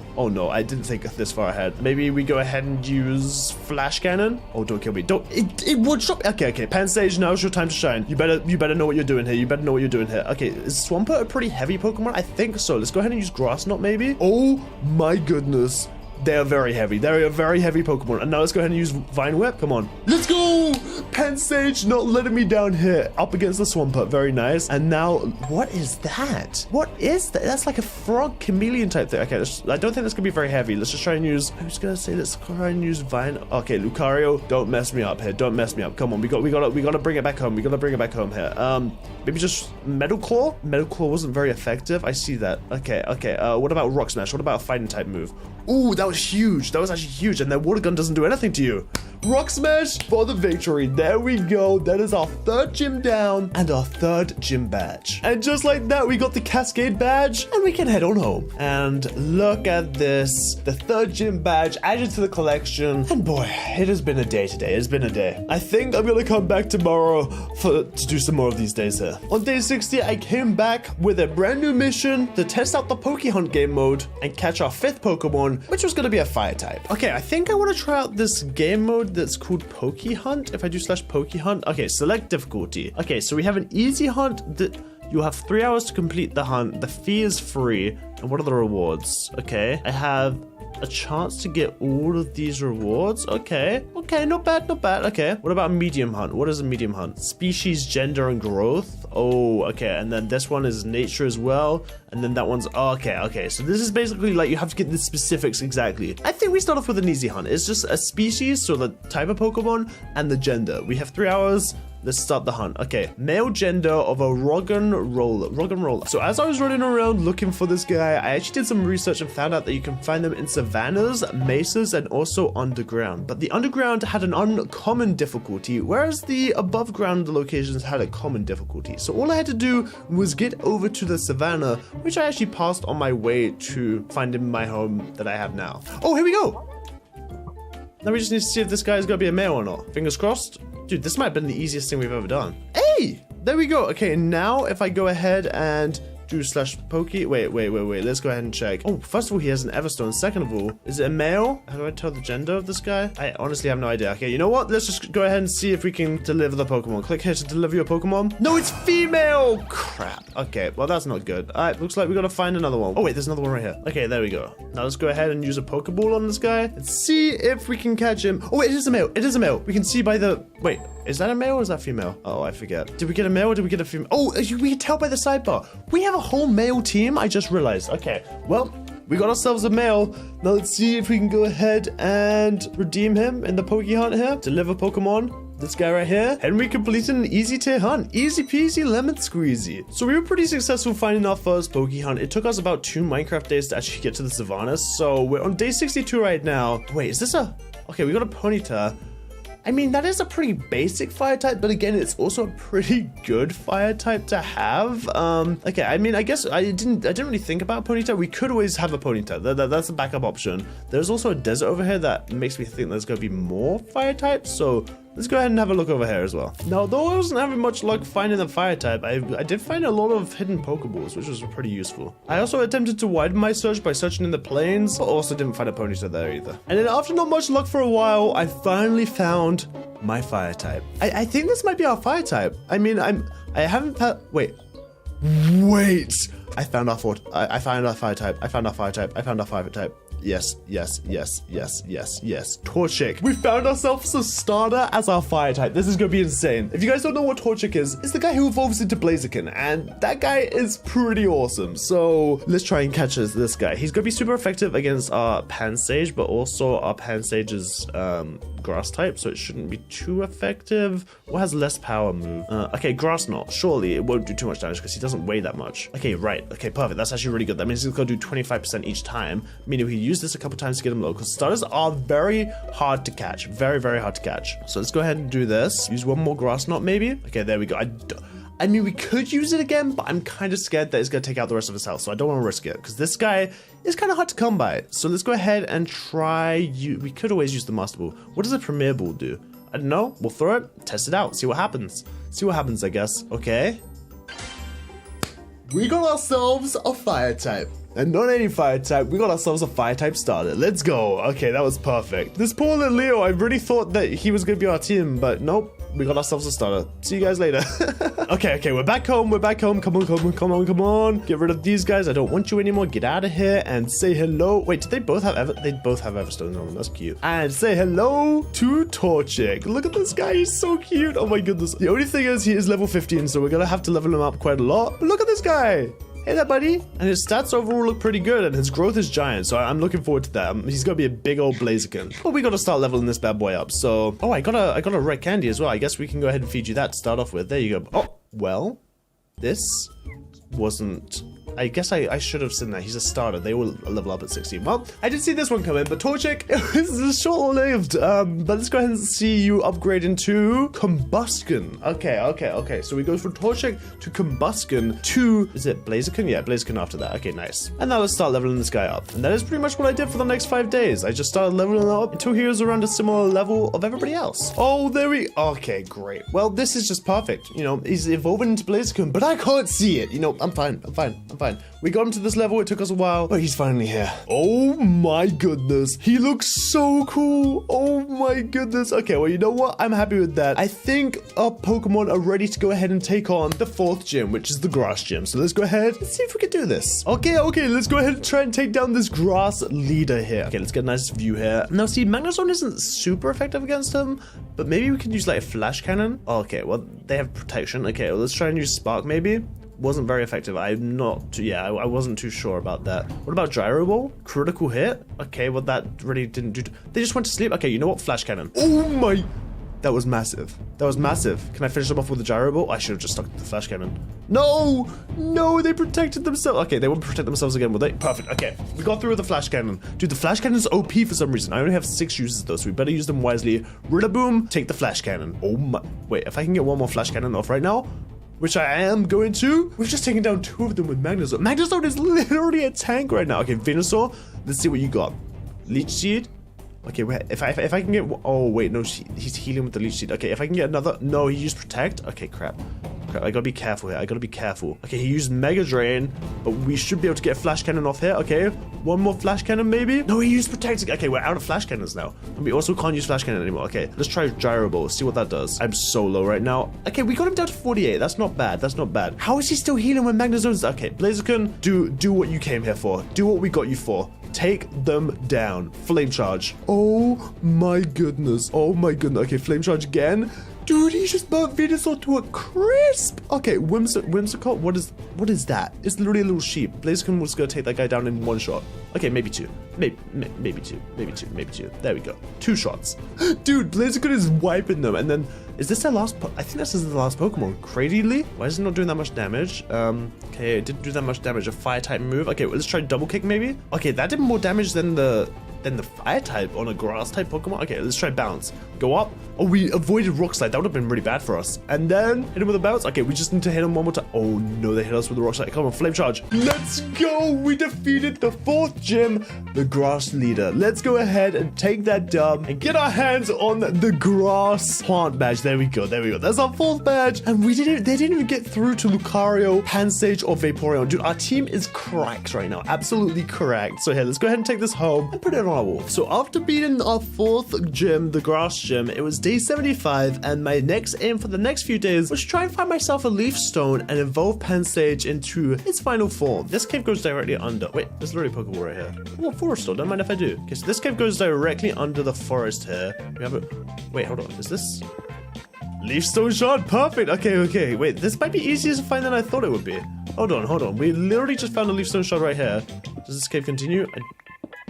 Speaker 1: I didn't think this far ahead. Maybe we go ahead and use Flash Cannon. Oh, don't kill me. Don't. It would stop. Okay. Pansage, now's your time to shine. You better know what you're doing here. Okay, is Swampert a pretty heavy Pokemon? I think so. Let's go ahead and use Grass Knot maybe. Oh my goodness. They are very heavy. They are a very heavy Pokemon. And now let's go ahead and use Vine Whip. Come on. Let's go! Pansage not letting me down here. Up against the Swampert. Very nice. And now, what is that? What is that? That's like a frog chameleon type thing. Okay, I don't think that's going to be very heavy. Let's just try and use... I was going to say, let's try and use Vine... Okay, Lucario, don't mess me up here. Don't mess me up. Come on. We got to bring it back home. here. Maybe just Metal Claw? Metal Claw wasn't very effective. I see that. Okay. What about Rock Smash? What about a fighting type move? Ooh, that was huge. That was actually huge. And that water gun doesn't do anything to you. Rock Smash for the victory. There we go. That is our 3rd gym down and our 3rd gym badge. And just like that, we got the Cascade badge and we can head on home. And look at this. The 3rd gym badge added to the collection. And boy, it has been a day today. It's been a day. I think I'm going to come back tomorrow to do some more of these days here. On day 60, I came back with a brand new mission to test out the Pokehunt game mode and catch our 5th Pokemon, which was going to be a fire type. Okay, I think I want to try out this game mode that's called Pokehunt. If I do /Pokehunt. Okay, select difficulty. Okay, so we have an easy hunt. You have 3 hours to complete the hunt. The fee is free. And what are the rewards? Okay, I have a chance to get all of these rewards. Okay, not bad, not bad. Okay, what about medium hunt? What is a medium hunt? Species, gender, and growth. Oh, okay, and then this one is nature as well, and then that one's okay. So this is basically like you have to get the specifics exactly. I think we start off with an easy hunt. It's just a species, so the type of Pokemon, and the gender. We have 3 hours. Let's start the hunt. Okay, male gender of a Roggenrola. So as I was running around looking for this guy, I actually did some research and found out that you can find them in savannas, mesas, and also underground. But the underground had an uncommon difficulty, whereas the above ground locations had a common difficulty. So all I had to do was get over to the savannah, which I actually passed on my way to finding my home that I have now. Oh, here we go. Now we just need to see if this guy is going to be a male or not. Fingers crossed. Dude, this might have been the easiest thing we've ever done. Hey, there we go. Okay, now if I go ahead and do /Poke. Wait. Let's go ahead and check. Oh, first of all, he has an Everstone. Second of all, is it a male? How do I tell the gender of this guy? I honestly have no idea. Okay, you know what? Let's just go ahead and see if we can deliver the Pokemon. Click here to deliver your Pokemon. No, it's female. Crap. Okay, well, that's not good. All right, looks like we got to find another one. Oh, wait, there's another one right here. Okay, there we go. Now let's go ahead and use a Pokeball on this guy and see if we can catch him. Oh, wait, it is a male. It is a male. We can see by the... Wait, is that a male or is that female? Oh, I forget. Did we get a male or did we get a female? Oh, we can tell by the sidebar. We have a whole male team. I just realized. Okay, well, we got ourselves a male. Now let's see if we can go ahead and redeem him in the Poke Hunt here. Deliver Pokemon. This guy right here. Henwy completed an easy tier hunt. Easy peasy lemon squeezy. So we were pretty successful finding our first Poke Hunt. It took us about 2 Minecraft days to actually get to the savannas. So we're on day 62 right now. Wait, is this a... Okay, we got a Ponyta. I mean, that is a pretty basic fire type, but again, it's also a pretty good fire type to have. Okay, I mean, I guess I didn't really think about Ponyta. We could always have a Ponyta. That's a backup option. There's also a desert over here that makes me think there's going to be more fire types, so let's go ahead and have a look over here as well. Now, though I wasn't having much luck finding the fire type, I did find a lot of hidden Pokeballs, which was pretty useful. I also attempted to widen my search by searching in the plains, but also didn't find a Ponyta there either. And then after not much luck for a while, I finally found my fire type. I think this might be our fire type. I mean, I haven't had... Wait. I found our fire type. I found our fire type. I found our fire type. Yes. Torchic. We found ourselves a starter as our fire type. This is gonna be insane. If you guys don't know what Torchic is, it's the guy who evolves into Blaziken, and that guy is pretty awesome. So let's try and catch this guy. He's gonna be super effective against our Pansage, but also our Pansage is grass type, so it shouldn't be too effective. What has less power move? Okay, Grass Knot. Surely it won't do too much damage because he doesn't weigh that much. Okay, right. Okay, perfect. That's actually really good. That means he's gonna do 25% each time, meaning we use this a couple times to get him low, because starters are very hard to catch. Very hard to catch. So let's go ahead and do this. Use one more Grass Knot maybe. Okay, there we go. I mean, we could use it again, but I'm kind of scared that it's going to take out the rest of his health, so I don't want to risk it, because this guy is kind of hard to come by. So let's go ahead and try... We could always use the Master Ball. What does a Premier Ball do? I don't know. We'll throw it, test it out, see what happens. See what happens, I guess. Okay. We got ourselves a fire type. And not any fire type, we got ourselves a fire type starter. Let's go. Okay, that was perfect. This poor little Leo, I really thought that he was going to be our team, but nope. We got ourselves a starter. See you guys later. Okay, we're back home. Come on. Get rid of these guys. I don't want you anymore. Get out of here and say hello. Wait, did they both have Everstones on them? That's cute. And say hello to Torchic. Look at this guy. He's so cute. Oh my goodness. The only thing is he is level 15, so we're going to have to level him up quite a lot. But look at this guy. Hey there, buddy. And his stats overall look pretty good, and his growth is giant, so I'm looking forward to that. He's gonna be a big old Blaziken. But we gotta start leveling this bad boy up, so... Oh, I got a red candy as well. I guess we can go ahead and feed you that to start off with. There you go. Oh, well, this wasn't... I guess I should have seen that. He's a starter. They will level up at 16. Well, I did see this one coming, but Torchic is short-lived. But let's go ahead and see you upgrade into Combusken. Okay. So we go from Torchic to Combusken to... Is it Blaziken? Yeah, Blaziken after that. Okay, nice. And now let's start leveling this guy up. And that is pretty much what I did for the next 5 days. I just started leveling up until he was around a similar level of everybody else. Oh, there we... Okay, great. Well, this is just perfect. You know, he's evolving into Blaziken, but I can't see it. You know, I'm fine. fine. We got him to this level. It took us a while, but he's finally here. Oh my goodness. He looks so cool. Oh my goodness. Okay, well, you know what? I'm happy with that. I think our Pokemon are ready to go ahead and take on the 4th gym, which is the grass gym. So let's go ahead and see if we can do this. Okay, let's go ahead and try and take down this grass leader here. Okay, let's get a nice view here. Now, see, Magnezone isn't super effective against him, but maybe we can use like a flash cannon. Okay, well, they have protection. Okay, well, let's try and use Spark maybe. Wasn't very effective. I wasn't too sure about that. What about Gyro Ball? Critical hit? Okay, well, that really didn't do... They just went to sleep? Okay, you know what? Flash cannon. Oh my... That was massive. That was massive. Can I finish them off with the Gyro Ball? I should have just stuck with the flash cannon. No! No, they protected themselves. Okay, they won't protect themselves again, will they? Perfect. Okay, we got through with the flash cannon. Dude, the flash cannon's OP for some reason. I only have 6 uses though, so we better use them wisely. Rillaboom, take the flash cannon. Oh my... Wait, if I can get one more flash cannon off right now, which I am going to. We've just taken down 2 of them with Magnezone. Magnezone is literally a tank right now. Okay, Venusaur, let's see what you got. Leech Seed. Okay, wait, if I can get... Oh, wait, no, he's healing with the Leech Seed. Okay, if I can get another... No, he used Protect. Okay, crap. I gotta be careful here. I gotta be careful. Okay, he used Mega Drain, but we should be able to get a Flash Cannon off here. Okay, one more Flash Cannon maybe? No, he used Protect. Okay, we're out of Flash Cannons now. And we also can't use Flash Cannon anymore. Okay, let's try Gyro Ball. See what that does. I'm so low right now. Okay, we got him down to 48. That's not bad. That's not bad. How is he still healing when Magnezone's... Okay, Blaziken, do what you came here for. Do what we got you for. Take them down. Flame Charge. Oh my goodness. Oh my goodness. Okay, Flame Charge again. Dude, he just burnt Venusaur to a crisp. Okay, Whimsicott, what is that? It's literally a little sheep. Blaziken was gonna take that guy down in 1 shot. Okay, maybe 2. Maybe 2. There we go. 2 shots. Dude, Blaziken is wiping them. And then, is this their last? I think this is the last Pokemon. Crazily? Why is it not doing that much damage? Okay, it didn't do that much damage. A fire type move. Okay, well, let's try double kick maybe. Okay, that did more damage than the fire type on a grass type Pokemon. Okay, let's try bounce. Go up. Oh, we avoided rock slide. That would have been really bad for us. And then hit him with a bounce. Okay, we just need to hit him one more time. Oh no, they hit us with the rock slide. Come on, flame charge. Let's go. We defeated the 4th gym, the grass leader. Let's go ahead and take that dub and get our hands on the grass plant badge. There we go. That's our 4th badge. And they didn't even get through to Lucario, Pansage, or Vaporeon. Dude, our team is cracked right now. Absolutely correct. So here, let's go ahead and take this home and put it on our wall. So after beating our 4th gym, the grass gym, it was day 75, and my next aim for the next few days was to try and find myself a leaf stone and evolve Pansage into its final form. This cave goes directly under. Wait, there's literally a Pokeball right here. Oh, forest stone. Don't mind if I do. Okay, so this cave goes directly under the forest here. We have a... Wait, hold on. Is this... Leaf stone shard? Perfect. Okay. Wait, this might be easier to find than I thought it would be. Hold on. We literally just found a leaf stone shard right here. Does this cave continue?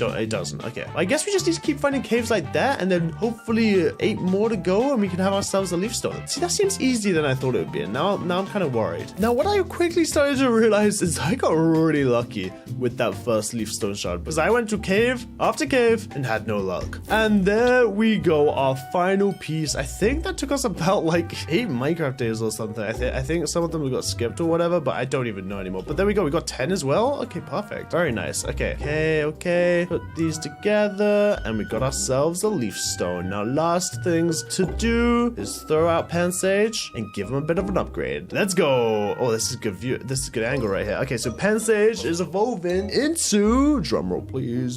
Speaker 1: It doesn't. Okay. I guess we just need to keep finding caves like that, and then hopefully 8 more to go, and we can have ourselves a leaf stone. See, that seems easier than I thought it would be, and now I'm kind of worried. Now, what I quickly started to realize is I got really lucky with that first leaf stone shard, because I went to cave after cave and had no luck. And there we go, our final piece. I think that took us about like 8 Minecraft days or something. I think some of them got skipped or whatever, but I don't even know anymore. But there we go. We got 10 as well. Okay, perfect. Very nice. Okay. Put these together, and we got ourselves a leaf stone. Now, last things to do is throw out Pansage and give him a bit of an upgrade. Let's go. Oh, this is good view. This is a good angle right here. Okay, so Pansage is evolving into, drumroll please,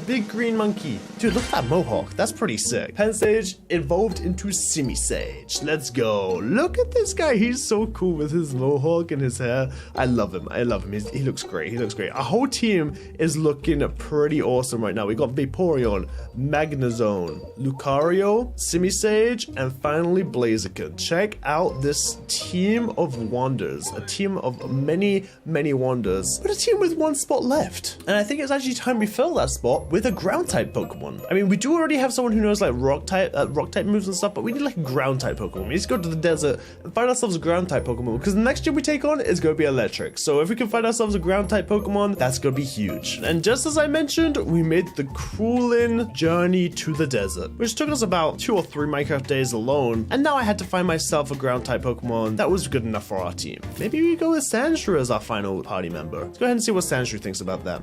Speaker 1: big green monkey. Dude, look at that mohawk. That's pretty sick. Pansage evolved into Simisage. Let's go. Look at this guy. He's so cool with his mohawk and his hair. I love him. He looks great. Our whole team is looking pretty awesome right now. We got Vaporeon, Magnezone, Lucario, Simisage, and finally Blaziken. Check out this team of wonders. A team of many wonders, but a team with 1 spot left. And I think it's actually time we fill that spot with a ground type Pokemon. I mean, we do already have someone who knows like rock type moves and stuff, but we need like a ground type Pokemon. We need to go to the desert and find ourselves a ground type Pokemon, because the next gym we take on is going to be electric. So if we can find ourselves a ground type Pokemon, that's gonna be huge. And just as I mentioned, we made the cruelin journey to the desert, which took us about 2 or 3 Minecraft days alone. And now I had to find myself a ground type Pokemon that was good enough for our team. Maybe we go with Sandshrew as our final party member. Let's go ahead and see what Sandshrew thinks about that.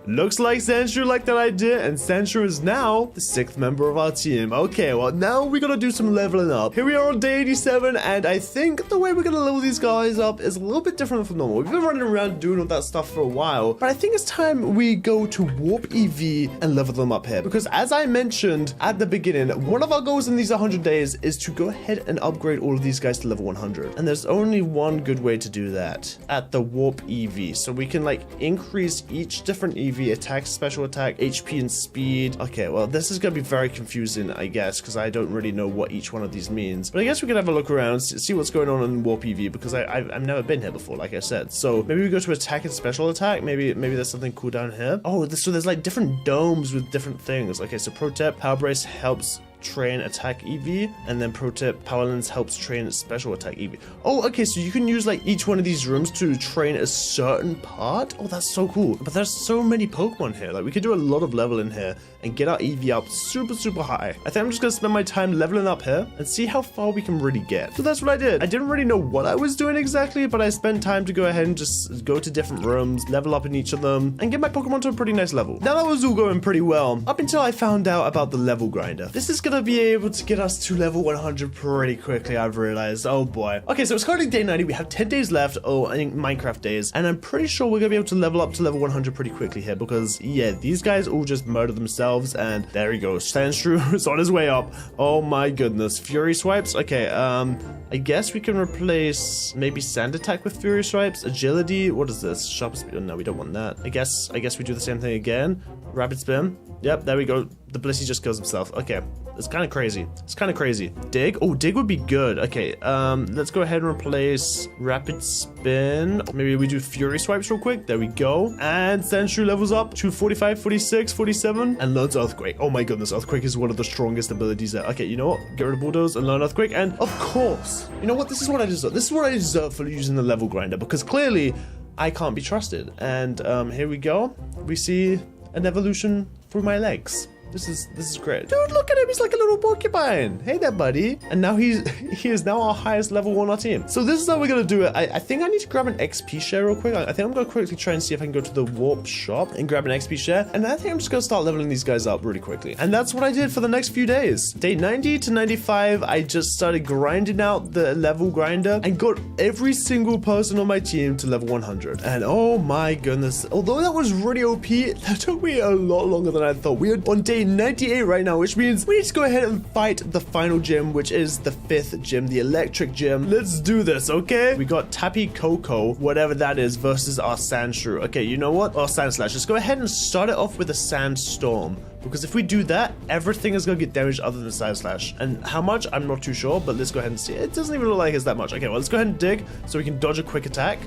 Speaker 1: Looks like Sandshrew liked that idea, and Sandshrew is now the 6th member of our team. Okay, well, now we gotta do some leveling up. Here we are on day 87, and I think the way we're gonna level these guys up is a little bit different from normal. We've been running around doing all that stuff for a while, but I think it's time we go to Warp EV and level them up here, because as I mentioned at the beginning, one of our goals in these 100 days is to go ahead and upgrade all of these guys to level 100, and there's only one good way to do that, at the Warp EV. So we can like increase each different EV attack, special attack, HP, and speed. Okay, well, this is gonna be very confusing, I guess, because I don't really know what each one of these means, but I guess we can have a look around, see what's going on in Warp EV, because I've never been here before, like I said. So maybe we go to attack and special attack. Maybe there's something cool down here. Oh, so there's like different domes with different things. Okay, so pro tip, power brace helps train attack EV, and then pro tip, power lens helps train special attack EV. Oh, okay, so you can use like each one of these rooms to train a certain part. Oh, that's so cool. But there's so many Pokemon here. Like, we could do a lot of leveling here and get our EV up super high. I think I'm just gonna spend my time leveling up here and see how far we can really get. So that's what I did. I didn't really know what I was doing exactly, but I spent time to go ahead and just go to different rooms, level up in each of them, and get my Pokemon to a pretty nice level. Now that was all going pretty well, up until I found out about the level grinder. This is gonna be able to get us to level 100 pretty quickly, I've realized. Oh boy. Okay, so it's currently day 90. We have 10 days left. Oh, I think Minecraft days. And I'm pretty sure we're gonna be able to level up to level 100 pretty quickly here, because yeah, these guys all just murder themselves, and there he goes. Sandshrew is on his way up. Oh my goodness. Fury swipes. Okay, I guess we can replace maybe sand attack with fury swipes. Agility. What is this? Sharp speed. Oh, no, we don't want that. I guess we do the same thing again. Rapid spin. Yep, there we go. The Blissey just kills himself. Okay, it's kind of crazy. It's kind of crazy. Dig. Oh, dig would be good. Okay, let's go ahead and replace rapid spin. Maybe we do fury swipes real quick. There we go. And Sandshrew levels up to 45, 46, 47, and learns earthquake. Oh my goodness, earthquake is one of the strongest abilities there. Okay, you know what? Get rid of bulldoze and learn earthquake. And of course, you know what? This is what I deserve. This is what I deserve for using the level grinder, because clearly I can't be trusted. And here we go. We see an evolution through my legs. This is great. Dude, look at him. He's like a little porcupine. Hey there, buddy. And now he is now our highest level on our team. So this is how we're going to do it. I think I need to grab an XP share real quick. I think I'm going to quickly try and see if I can go to the warp shop and grab an XP share. And I think I'm just going to start leveling these guys up really quickly. And that's what I did for the next few days. Day 90 to 95, I just started grinding out the level grinder and got every single person on my team to level 100. And oh my goodness, although that was really OP, that took me a lot longer than I thought. We are on day 98 right now, which means we need to go ahead and fight the final gym, which is the 5th gym, the electric gym. Let's do this, okay? We got Tappy Coco, whatever that is, versus our Sandshrew. Okay, you know what? Our Sandslash. Let's go ahead and start it off with a Sandstorm, because if we do that, everything is going to get damaged other than Sandslash. And how much? I'm not too sure, but let's go ahead and see. It doesn't even look like it's that much. Okay, well, let's go ahead and dig so we can dodge a quick attack.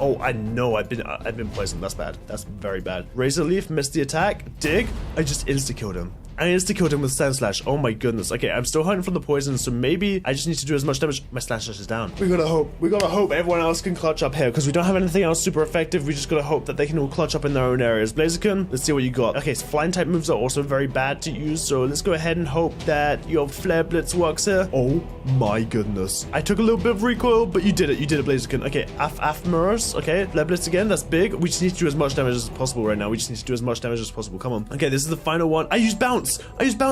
Speaker 1: Oh, I know, I've been poisoned. That's bad. That's very bad. Razor Leaf, missed the attack. Dig. I just insta-killed him. I insta-killed him with Sandslash. Oh my goodness. Okay, I'm still hiding from the poison, so maybe I just need to do as much damage. My Sandslash is down. We gotta hope everyone else can clutch up here, because we don't have anything else super effective. We just gotta hope that they can all clutch up in their own areas. Blaziken, let's see what you got. Okay, so flying type moves are also very bad to use, so let's go ahead and hope that your Flare Blitz works here. Oh my goodness. I took a little bit of recoil, but you did it, Blaziken. Okay, Mirrors. Okay, Flare Blitz again, that's big. We just need to do as much damage as possible right now. We just need to do as much damage as possible. Come on. Okay, this is the final one. I used Bounce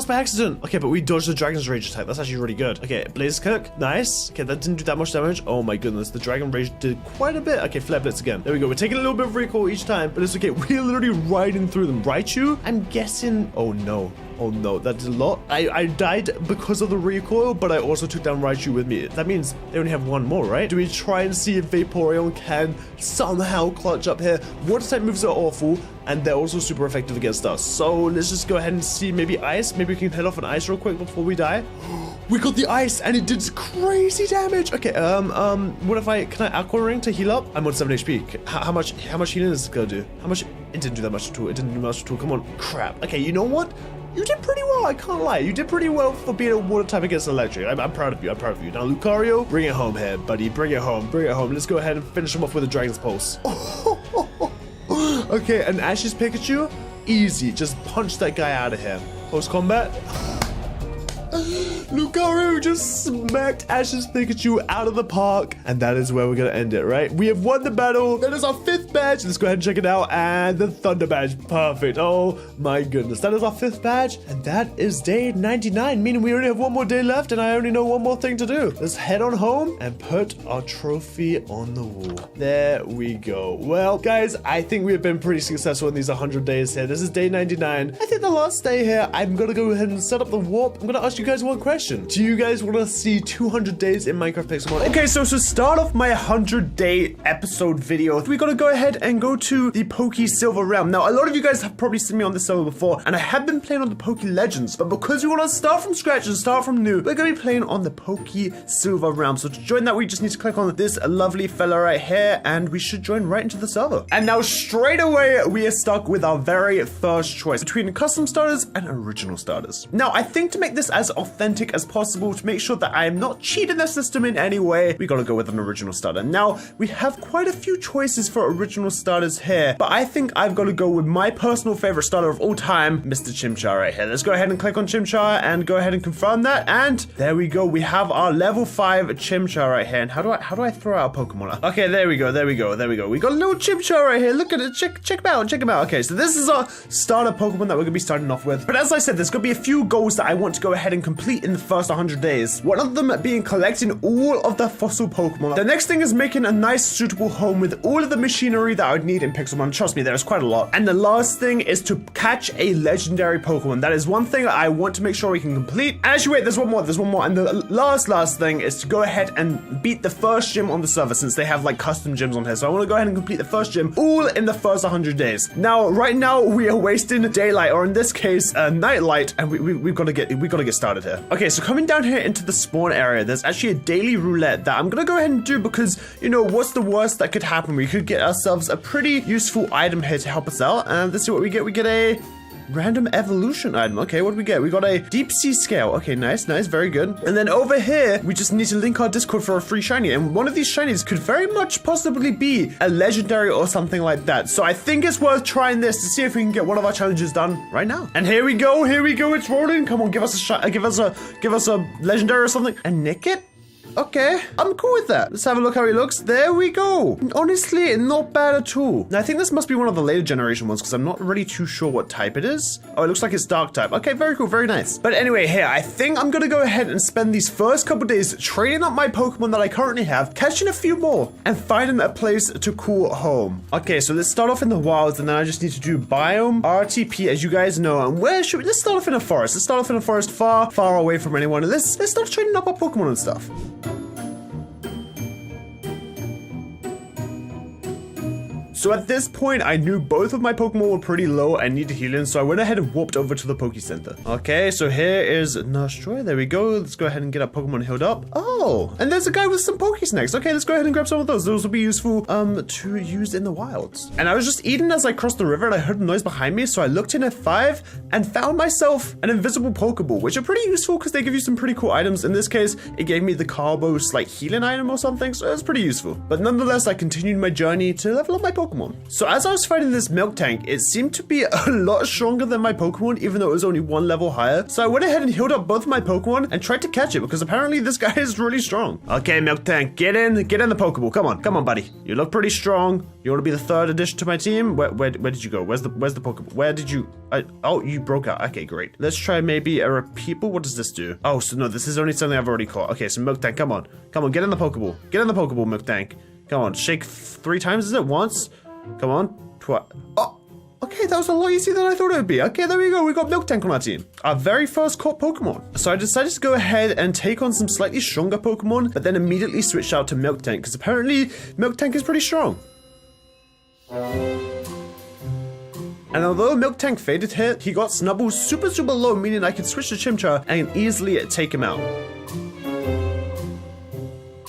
Speaker 1: by accident. Okay, but we dodged the Dragon's Rage attack. That's actually really good. Okay, Blaze Kick. Nice. Okay, that didn't do that much damage. Oh my goodness. The Dragon Rage did quite a bit. Okay, Flare Blitz again. There we go. We're taking a little bit of recoil each time, but it's okay. We're literally riding through them. Raichu? I'm guessing. Oh no. Oh no, that did a lot. I died because of the recoil, but I also took down Raichu with me. That means they only have one more, right? Do we try and see if Vaporeon can somehow clutch up here? Water type moves are awful, and they're also super effective against us. So let's just go ahead and see. Maybe Ice. Maybe we can head off an Ice real quick before we die. We got the Ice, and it did crazy damage. Okay, what if can I Aqua Ring to heal up? I'm on 7 HP. How much healing is this gonna do? How much? It didn't do that much at all. It didn't do much at all. Come on. Crap. Okay, you know what? You did pretty well, I can't lie. You did pretty well for being a water type against electric. I'm proud of you. I'm proud of you. Now, Lucario, bring it home here, buddy. Bring it home. Bring it home. Let's go ahead and finish him off with a Dragon's Pulse. Okay, and Ash's Pikachu, easy. Just punch that guy out of here. Post combat. Lucario just smacked Ash's Pikachu out of the park. And that is where we're going to end it, right? We have won the battle. That is our 5th badge. Let's go ahead and check it out. And the Thunder badge. Perfect. Oh my goodness. That is our 5th badge. And that is day 99, meaning we only have one more day left and I only know one more thing to do. Let's head on home and put our trophy on the wall. There we go. Well, guys, I think we've been pretty successful in these 100 days here. This is day 99. I think the last day here, I'm going to go ahead and set up the warp. I'm going to ask you guys one question. Do you guys want to see 200 days in Minecraft PIXELMON? Okay, so to start off my 100-day episode video, we got to go ahead and go to the Poke Silver realm. Now, a lot of you guys have probably seen me on this server before, and I have been playing on the Poke Legends, but because we want to start from scratch and start from new, we're going to be playing on the Poke Silver realm. So to join that, we just need to click on this lovely fella right here, and we should join right into the server. And now straight away, we are stuck with our very first choice between custom starters and original starters. Now, I think to make this as authentic as possible, to make sure that I am not cheating the system in any way, we got to go with an original starter. Now, we have quite a few choices for original starters here, but I think I've got to go with my personal favorite starter of all time, Mr. Chimchar right here. Let's go ahead and click on Chimchar and go ahead and confirm that. And there we go. We have our level 5 Chimchar right here. And how do I throw out a Pokemon? Okay, there we go. There we go. There we go. We got a little Chimchar right here. Look at it. Check him out. Check him out. Okay, so this is our starter Pokemon that we're going to be starting off with. But as I said, there's going to be a few goals that I want to go ahead and complete in the first 100 days. One of them being collecting all of the fossil Pokemon. The next thing is making a nice suitable home with all of the machinery that I would need in PIXELMON. Trust me, there's quite a lot. And the last thing is to catch a legendary Pokemon. That is one thing that I want to make sure we can complete. Actually, wait, there's one more. And the last thing is to go ahead and beat the first gym on the server, since they have like custom gyms on here. So I want to go ahead and complete the first gym all in the first 100 days. Now, right now we are wasting daylight, or in this case, nightlight, and we've got to get started here. Okay, so coming down here into the spawn area, there's actually a daily roulette that I'm gonna go ahead and do because, you know, what's the worst that could happen? We could get ourselves a pretty useful item here to help us out. And let's see what we get. We get a random evolution item. Okay, what do we get? We got a deep sea scale. Okay, nice, very good. And then over here, we just need to link our Discord for a free shiny. And one of these shinies could very much possibly be a legendary or something like that. So I think it's worth trying this to see if we can get one of our challenges done right now. And here we go. It's rolling. Come on, give us a legendary or something. And nick it. Okay, I'm cool with that. Let's have a look how he looks. There we go. Honestly, not bad at all. Now, I think this must be one of the later generation ones because I'm not really too sure what type it is. Oh, it looks like it's dark type. Okay, very cool, very nice. But anyway, here, I think I'm gonna go ahead and spend these first couple days training up my Pokemon that I currently have, catching a few more, and finding a place to call home. Okay, so let's start off in the wilds, and then I just need to do biome, RTP, as you guys know. And where should we? Let's start off in a forest. Let's start off in a forest far away from anyone. And let's start training up our Pokemon and stuff. So at this point, I knew both of my Pokemon were pretty low and needed healing, so I went ahead and warped over to the Poke Center. Okay, so here is Nursejoy. There we go. Let's go ahead and get our Pokemon healed up. Oh, and there's a guy with some Poke Snacks. Okay, let's go ahead and grab some of those. Those will be useful to use in the wilds. And I was just eating as I crossed the river, and I heard a noise behind me, so I looked in F5 and found myself an invisible Pokeball, which are pretty useful because they give you some pretty cool items. In this case, it gave me the Carbos like healing item or something, so it's pretty useful. But nonetheless, I continued my journey to level up my Pokemon. So as I was fighting this milk tank, it seemed to be a lot stronger than my Pokemon, even though it was only one level higher. So I went ahead and healed up both my Pokemon and tried to catch it because apparently this guy is really strong. Okay, milk tank, get in the Pokeball. Come on, buddy. You look pretty strong. You want to be the third addition to my team? Where did you go? Where's the Pokeball? Where did you? Oh, you broke out. Okay, great. Let's try maybe a repeat. What does this do? Oh, so no, this is only something I've already caught. Okay, so milk tank, come on, get in the Pokeball. Get in the Pokeball, milk tank. Come on, shake 3 times. Is it once? Come on. Oh, okay, that was a lot easier than I thought it would be. Okay, there we go. We got Milk Tank on our team. Our very first caught Pokemon. So I decided to go ahead and take on some slightly stronger Pokemon, but then immediately switched out to Milk Tank because apparently Milk Tank is pretty strong. And although Milk Tank faded here, he got Snubble super low, meaning I could switch to Chimchar and easily take him out.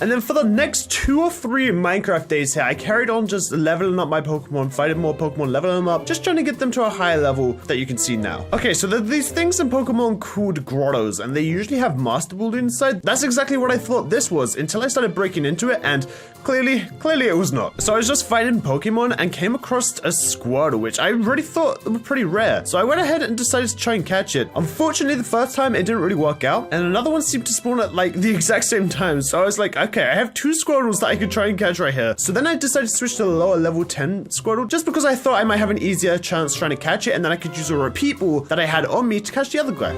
Speaker 1: And then for the next 2 or 3 Minecraft days here, I carried on just leveling up my Pokemon, fighting more Pokemon, leveling them up, just trying to get them to a higher level that you can see now. Okay, so there are these things in Pokemon called grottos, and they usually have Master Ball inside. That's exactly what I thought this was until I started breaking into it, and clearly it was not. So I was just fighting Pokemon and came across a Squirtle, which I really thought was pretty rare. So I went ahead and decided to try and catch it. Unfortunately, the first time it didn't really work out, and another one seemed to spawn at like the exact same time. So I was like, okay, I have 2 Squirtles that I could try and catch right here. So then I decided to switch to the lower level 10 Squirtle, just because I thought I might have an easier chance trying to catch it, and then I could use a repeat ball that I had on me to catch the other guy.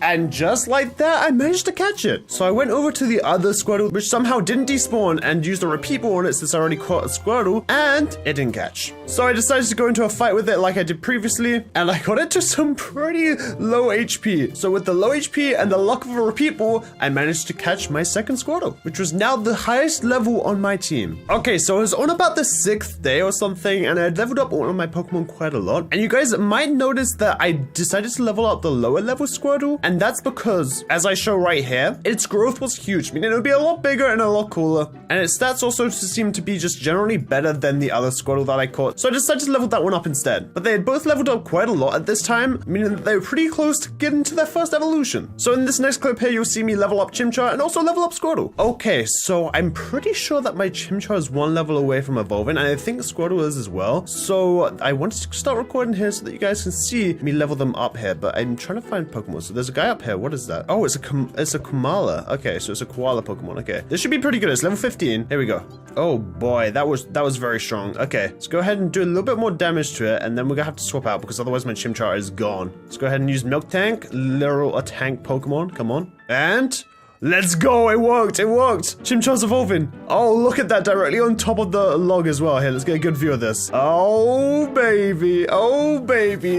Speaker 1: And just like that, I managed to catch it. So I went over to the other Squirtle, which somehow didn't despawn, and used a repeat ball on it since I already caught a Squirtle, and it didn't catch. So I decided to go into a fight with it like I did previously, and I got it to some pretty low HP. So with the low HP and the luck of a repeat ball, I managed to catch my second Squirtle, which was now the highest level on my team. Okay, so I was on about the 6th day or something, and I had leveled up all of my Pokemon quite a lot. And you guys might notice that I decided to level up the lower level Squirtle, and that's because, as I show right here, its growth was huge, meaning it would be a lot bigger and a lot cooler. And its stats also seem to be just generally better than the other Squirtle that I caught. So I decided to level that one up instead. But they had both leveled up quite a lot at this time, meaning that they were pretty close to getting to their first evolution. So in this next clip here, you'll see me level up Chimchar and also level up Squirtle. Okay, so I'm pretty sure that my Chimchar is 1 level away from evolving, and I think Squirtle is as well. So I wanted to start recording here so that you guys can see me level them up here, but I'm trying to find Pokemon. So there's a guy up here. What is that? Oh, it's a Kumala. Okay, so it's a koala Pokemon. Okay, this should be pretty good. It's level 15. Here we go. Oh boy, that was very strong. Okay, let's go ahead and do a little bit more damage to it, and then we're gonna have to swap out because otherwise my Chimchar is gone. Let's go ahead and use Milk Tank, literal a tank Pokemon. Come on, and let's go. It worked. Chimchar's evolving. Oh, look at that directly on top of the log as well. Here, let's get a good view of this. Oh baby,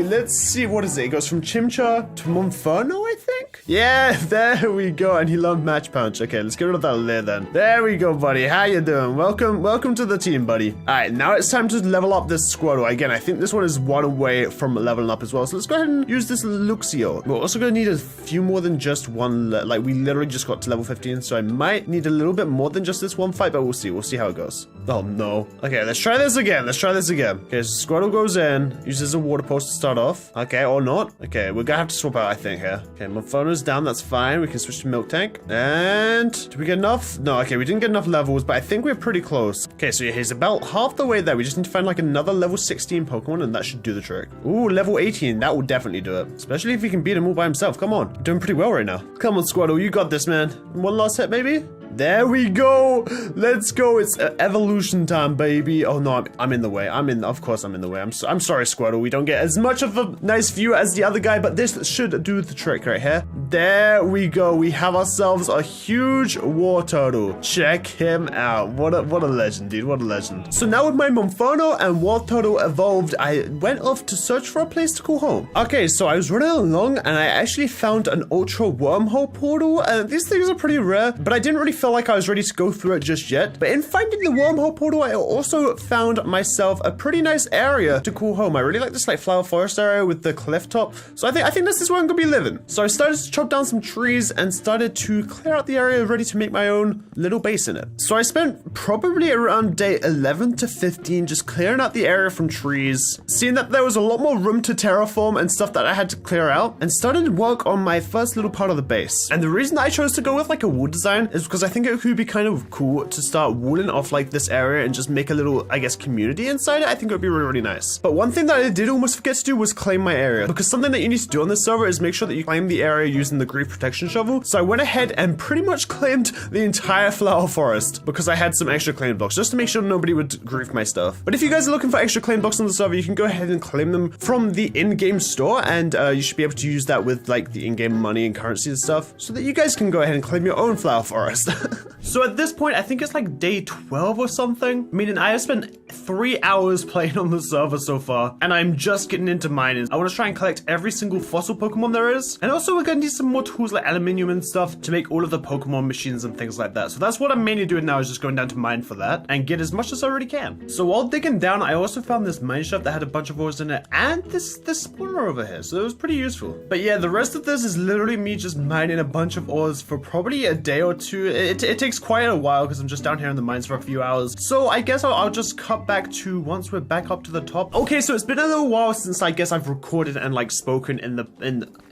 Speaker 1: let's see. What is it? It goes from Chimchar to Monferno, I think. Yeah, there we go. And he learned Match Punch. Okay, let's get rid of that layer then. There we go, buddy. How you doing? Welcome to the team, buddy. All right, now it's time to level up this Squirtle. Again, I think this one is 1 away from leveling up as well. So let's go ahead and use this Luxio. We're also gonna need a few more than just one. Like, we literally just got to level 15, so I might need a little bit more than just this one fight, but we'll see how it goes. Oh no. Okay, let's try this again. Okay, so Squirtle goes in, uses a water pulse to start off. Okay, or not. Okay, we're gonna have to swap out, I think, here. Okay, Monferno's down, that's fine. We can switch to Milk Tank. And did we get enough? No, okay, we didn't get enough levels, but I think we're pretty close. Okay, so he's about half the way there. We just need to find like another level 16 Pokemon, and that should do the trick. Ooh, level 18, that will definitely do it. Especially if he can beat him all by himself. Come on, doing pretty well right now. Come on, Squirtle, you got this, man. One last hit, maybe? There we go. Let's go. It's evolution time, baby. Oh no, I'm in the way. Of course I'm in the way. I'm sorry, Squirtle. We don't get as much of a nice view as the other guy, but this should do the trick right here. There we go. We have ourselves a huge war turtle. Check him out. What a legend, dude. What a legend. So now with my Monferno and war turtle evolved, I went off to search for a place to call home. Okay, so I was running along and I actually found an ultra wormhole portal, and these things are pretty rare, but I didn't really feel like I was ready to go through it just yet. But in finding the wormhole portal, I also found myself a pretty nice area to call home. I really like this like flower forest area with the cliff top. So I think this is where I'm gonna be living. So I started to chop down some trees and started to clear out the area ready to make my own little base in it. So I spent probably around day 11 to 15 just clearing out the area from trees, seeing that there was a lot more room to terraform and stuff that I had to clear out, and started to work on my first little part of the base. And the reason I chose to go with like a wood design is because I think it could be kind of cool to start walling off like this area and just make a little, I guess, community inside it. I think it would be really, really nice. But one thing that I did almost forget to do was claim my area, because something that you need to do on this server is make sure that you claim the area using the grief protection shovel. So I went ahead and pretty much claimed the entire flower forest because I had some extra claim blocks just to make sure nobody would grief my stuff. But if you guys are looking for extra claim blocks on the server, you can go ahead and claim them from the in-game store, and you should be able to use that with like the in-game money and currency and stuff so that you guys can go ahead and claim your own flower forest. So at this point, I think it's like day 12 or something. Meaning I have spent 3 hours playing on the server so far, and I'm just getting into mining. I want to try and collect every single fossil Pokemon there is. And also we're going to need some more tools like aluminium and stuff to make all of the Pokemon machines and things like that. So that's what I'm mainly doing now, is just going down to mine for that and get as much as I already can. So while digging down, I also found this mine shaft that had a bunch of ores in it and this spawner over here. So it was pretty useful. But yeah, the rest of this is literally me just mining a bunch of ores for probably a day or two. It takes quite a while because I'm just down here in the mines for a few hours. So I guess I'll just cut back to once we're back up to the top. Okay, so it's been a little while since I guess I've recorded and like spoken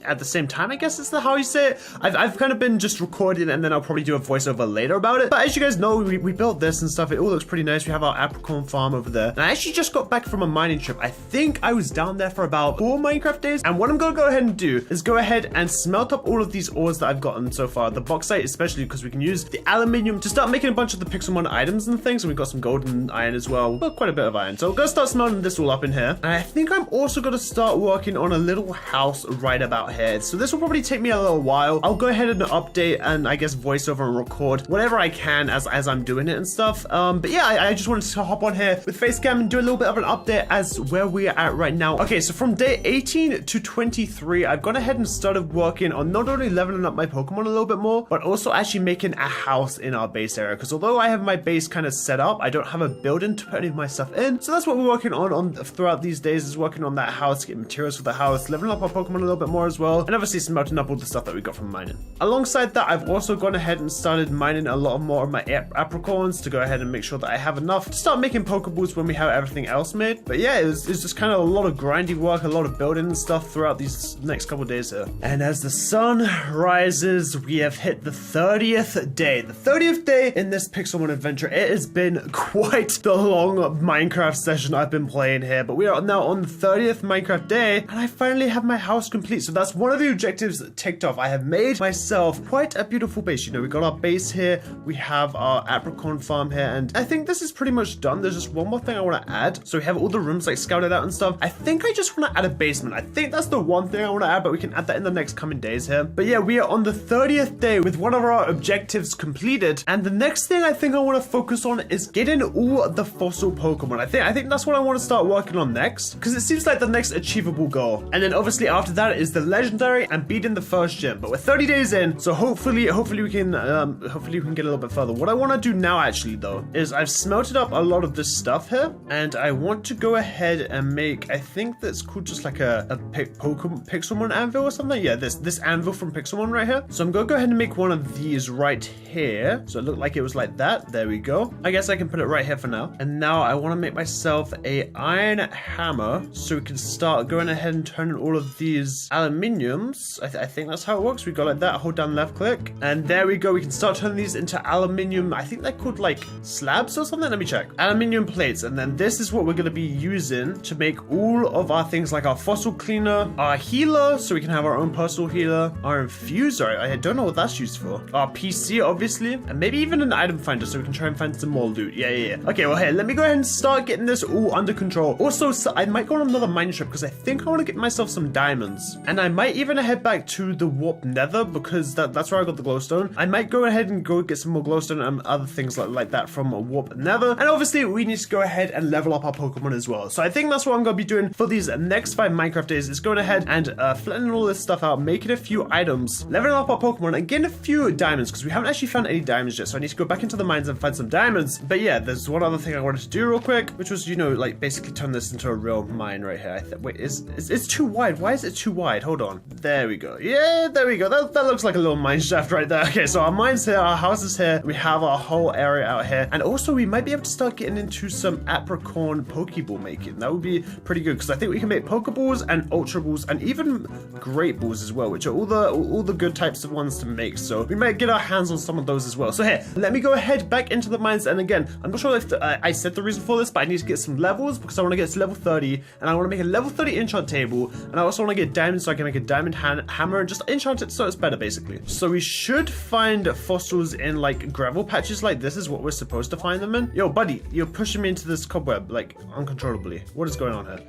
Speaker 1: at the same time, I guess is how you say it. I've kind of been just recording and then I'll probably do a voiceover later about it. But as you guys know, we built this and stuff. It all looks pretty nice. We have our apricot farm over there. And I actually just got back from a mining trip. I think I was down there for about 4 Minecraft days. And what I'm gonna go ahead and do is go ahead and smelt up all of these ores that I've gotten so far. The bauxite especially, because we can use the aluminium to start making a bunch of the PIXELMON items and things. And we've got some gold and iron as well. We've got quite a bit of iron. So I'm gonna start smelting this all up in here. And I think I'm also gonna start working on a little house right about here. So this will probably take me a little while. I'll go ahead and update and I guess voiceover and record whatever I can as I'm doing it and stuff. But yeah, I just wanted to hop on here with Facecam and do a little bit of an update as where we are at right now. Okay, so from day 18 to 23, I've gone ahead and started working on not only leveling up my Pokemon a little bit more, but also actually making a house in our base area. Because although I have my base kind of set up, I don't have a building to put any of my stuff in. So that's what we're working on throughout these days, is working on that house, getting materials for the house, leveling up our Pokemon a little bit more as well, and obviously smelting up all the stuff that we got from mining. Alongside that, I've also gone ahead and started mining a lot more of my apricorns to go ahead and make sure that I have enough to start making Pokeballs when we have everything else made. But yeah, it's just kind of a lot of grindy work, a lot of building and stuff throughout these next couple of days here. And as the sun rises, we have hit the 30th day. The 30th day in this PIXELMON adventure. It has been quite the long Minecraft session I've been playing here, but we are now on the 30th Minecraft day, and I finally have my house complete. So that's one of the objectives ticked off. I have made myself quite a beautiful base. You know, we got our base here, we have our apricot farm here, and I think this is pretty much done. There's just one more thing I want to add. So we have all the rooms like scouted out and stuff. I think I just want to add a basement. I think that's the one thing I want to add, but we can add that in the next coming days here. But yeah, we are on the 30th day with one of our objectives completed, and the next thing I think I want to focus on is getting all the fossil Pokemon. I think that's what I want to start working on next, because it seems like the next achievable goal. And then obviously after that is the legendary and beating the first gym. But we're 30 days in, so hopefully we can get a little bit further. What I want to do now actually though is I've smelted up a lot of this stuff here, and I want to go ahead and make, I think that's called just like a PIXELMON anvil or something. Yeah, this anvil from PIXELMON right here. So I'm gonna go ahead and make one of these right here. So it looked like it was like that. There we go. I guess I can put it right here for now. And now I want to make myself a iron hammer so we can start going ahead and turning all of these aluminiums. I think that's how it works. We go like that, hold down left click, and there we go. We can start turning these into aluminium. I think they're called like slabs or something. Let me check. Aluminium plates. And then this is what we're going to be using to make all of our things, like our fossil cleaner, our healer, so we can have our own personal healer, our infuser. I don't know what that's used for. Our PC, obviously, and maybe even an item finder so we can try and find some more loot. Yeah. Okay, well, hey, let me go ahead and start getting this all under control. Also, so I might go on another mining trip because I think I want to get myself some diamonds. And I might even head back to the warp nether because that's where I got the glowstone. I might go ahead and go get some more glowstone and other things like that from a warp nether. And obviously, we need to go ahead and level up our Pokemon as well. So I think that's what I'm going to be doing for these next 5 Minecraft days, is going ahead and flattening all this stuff out, making a few items, leveling up our Pokemon, and getting a few diamonds because we haven't actually found any diamonds yet. So I need to go back into the mines and find some diamonds. But yeah, there's one other thing I wanted to do real quick, which was, you know, like basically turn this into a real mine right here. Wait, it's too wide. Why is it too wide? Hold on. There we go. Yeah, there we go. That looks like a little mine shaft right there. Okay, so our mine's here, our house is here. We have our whole area out here. And also we might be able to start getting into some apricorn Pokeball making. That would be pretty good because I think we can make Pokeballs and Ultra Balls and even Great Balls as well, which are all the good types of ones to make. So we might get our hands on some of those as well. So here, let me go ahead back into the mines. And again, I'm not sure if I said the reason for this, but I need to get some levels because I want to get to level 30 and I want to make a level 30 enchant table. And I also want to get diamonds so I can make a diamond hammer and just enchant it so it's better basically. So we should find fossils in like gravel patches like this is what we're supposed to find them in. Yo, buddy, you're pushing me into this cobweb like uncontrollably. What is going on here?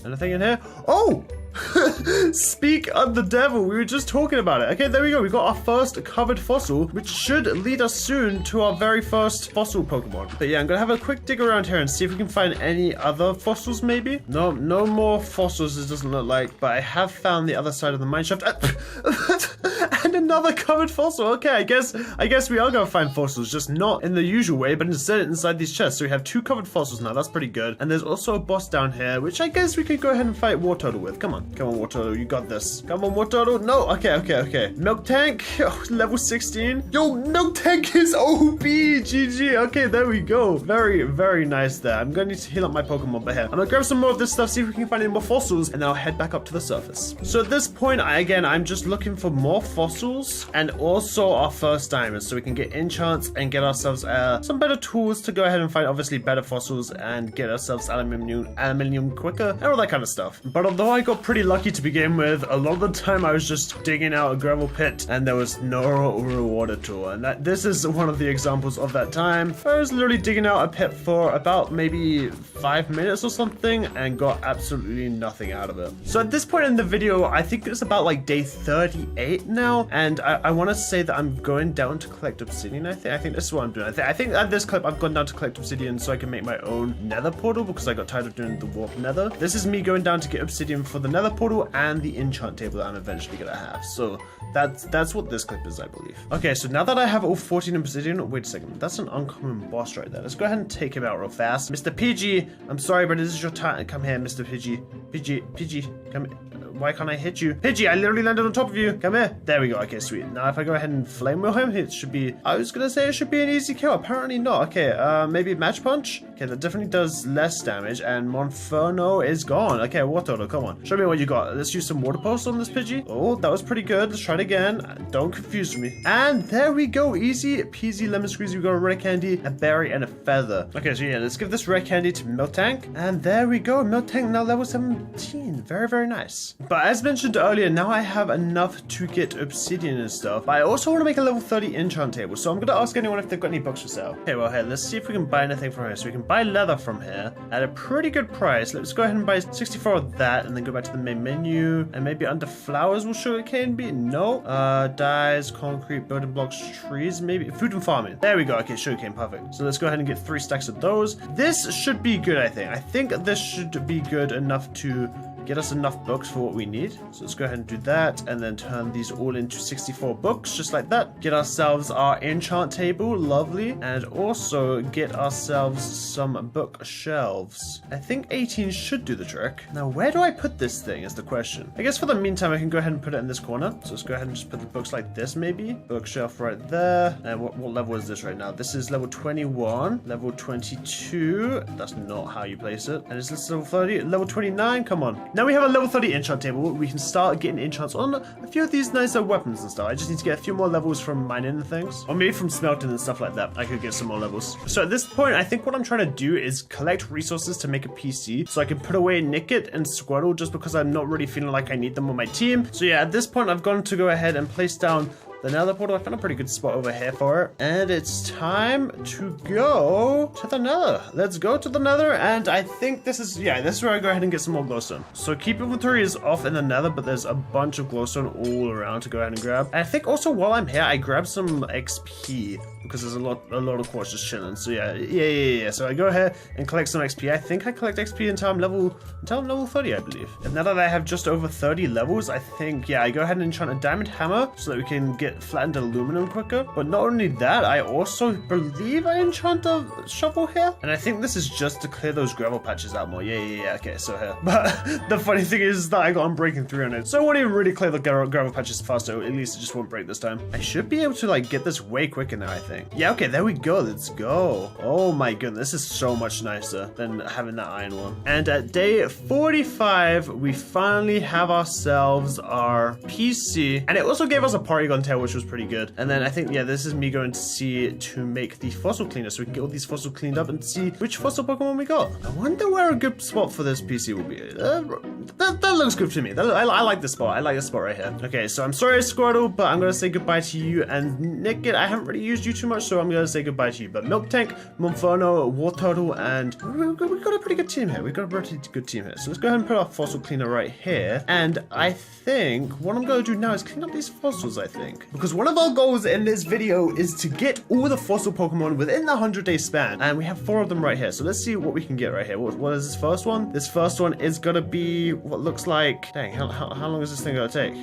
Speaker 1: Anything in here? Oh! Speak of the devil. We were just talking about it. Okay, there we go. We got our first covered fossil, which should lead us soon to our very first fossil Pokemon. But yeah, I'm gonna have a quick dig around here and see if we can find any other fossils maybe. No more fossils, it doesn't look like, but I have found the other side of the mineshaft. And another covered fossil. Okay, I guess we are gonna find fossils, just not in the usual way, but instead inside these chests. So we have 2 covered fossils now. That's pretty good. And there's also a boss down here, which I guess we could go ahead and fight Wartortle with. Come on, Wartortle, you got this. Come on, Wartortle. No, okay. Milk Tank, level 16. Yo, Milk Tank is OP. GG. Okay, there we go. Very, very nice there. I'm gonna need to heal up my Pokemon, but here, I'm gonna grab some more of this stuff, see if we can find any more fossils, and then I'll head back up to the surface. So at this point, I'm just looking for more fossils and also our first diamond, so we can get enchants and get ourselves some better tools to go ahead and find obviously better fossils and get ourselves aluminium quicker and all that kind of stuff. But although I got pretty lucky to begin with, a lot of the time I was just digging out a gravel pit and there was no reward at all. And this is one of the examples of that time. I was literally digging out a pit for about maybe 5 minutes or something and got absolutely nothing out of it. So at this point in the video, I think it's about like day 38 now, and I want to say that I'm going down to collect obsidian. I think this is what I'm doing. I think at this clip I've gone down to collect obsidian so I can make my own nether portal because I got tired of doing the warp nether. This is me going down to get obsidian for the nether portal and the enchant table that I'm eventually gonna have. So that's what this clip is, I believe. Okay, so now that I have all 14 obsidian, wait a second, that's an uncommon boss right there. Let's go ahead and take him out real fast. Mr. PG, I'm sorry, but this is your time. Come here, Mr. PG. PG, come here. Why can't I hit you? Pidgey, I literally landed on top of you. Come here. There we go. Okay, sweet. Now if I go ahead and flame wheel him, it should be, I was gonna say it should be an easy kill. Apparently not. Okay, maybe match punch? Okay, that definitely does less damage, and Monferno is gone. Okay, Wartortle, come on. Show me what you got. Let's use some water pulse on this Pidgey. Oh, that was pretty good. Let's try it again. Don't confuse me. And there we go. Easy peasy lemon squeezy. We got a red candy, a berry, and a feather. Okay, so yeah, let's give this red candy to Milk Tank. And there we go. Milk Tank now level 17. Very, very nice. But as mentioned earlier, now I have enough to get obsidian and stuff. But I also want to make a level 30 enchant table. So I'm going to ask anyone if they've got any books for sale. Okay, well, here, let's see if we can buy anything from here. So we can buy leather from here at a pretty good price. Let's go ahead and buy 64 of that and then go back to the main menu. And maybe under flowers will sugarcane be? No. Dyes, concrete, building blocks, trees, maybe. Food and farming. There we go. Okay, sugarcane, perfect. So let's go ahead and get 3 stacks of those. This should be good, I think. I think this should be good enough to get us enough books for what we need. So let's go ahead and do that and then turn these all into 64 books just like that. Get ourselves our enchant table, lovely, and also get ourselves some bookshelves. I think 18 should do the trick. Now where do I put this thing is the question. I guess for the meantime I can go ahead and put it in this corner. So let's go ahead and just put the books like this maybe. Bookshelf right there. And what level is this right now? This is level 21, level 22. That's not how you place it. And is this level 30? Level 29? Come on. Now we have a level 30 enchant table. We can start getting enchants on a few of these nicer weapons and stuff. I just need to get a few more levels from mining and things. Or maybe from smelting and stuff like that. I could get some more levels. So at this point, I think what I'm trying to do is collect resources to make a PC. So I can put away Nickit and Squirtle just because I'm not really feeling like I need them on my team. So yeah, at this point, I've gone to go ahead and place down the nether portal. I found a pretty good spot over here for it. And it's time to go to the nether. Let's go to the nether. And I think this is where I go ahead and get some more glowstone. So keep inventory is off in the nether, but there's a bunch of glowstone all around to go ahead and grab. And I think also while I'm here, I grab some XP because there's a lot of quartz just chilling. So yeah. So I go ahead and collect some XP. I think I collect XP until I'm level 30, I believe. And now that I have just over 30 levels, I think, yeah, I go ahead and enchant a diamond hammer so that we can get flattened aluminum quicker. But not only that, I also believe I enchant a shovel here. And I think this is just to clear those gravel patches out more. Yeah. Okay, so here. But the funny thing is that I got unbreaking 3 on it. So I won't even really clear the gravel patches faster. At least it just won't break this time. I should be able to like get this way quicker now, I think. Yeah, okay, there we go. Let's go. Oh my goodness, this is so much nicer than having that iron one. And at day 45, we finally have ourselves our PC. And it also gave us a polygon tail, which was pretty good. And then I think, yeah, this is me going to see to make the fossil cleaner so we can get all these fossils cleaned up and see which fossil Pokemon we got. I wonder where a good spot for this PC will be. that looks good to me. I like this spot. I like this spot right here. Okay, so I'm sorry, Squirtle, but I'm gonna say goodbye to you. And Nickit, I haven't really used you too much, so I'm gonna say goodbye to you. But Milk Tank, Monferno, War Turtle, and we've got a pretty good team here. We've got a pretty good team here. So let's go ahead and put our fossil cleaner right here. And I think what I'm gonna do now is clean up these fossils, I think. Because one of our goals in this video is to get all the fossil Pokemon within the 100-day span. And we have 4 of them right here. So let's see what we can get right here. What is this first one? This first one is gonna be what looks like... Dang, how long is this thing gonna take?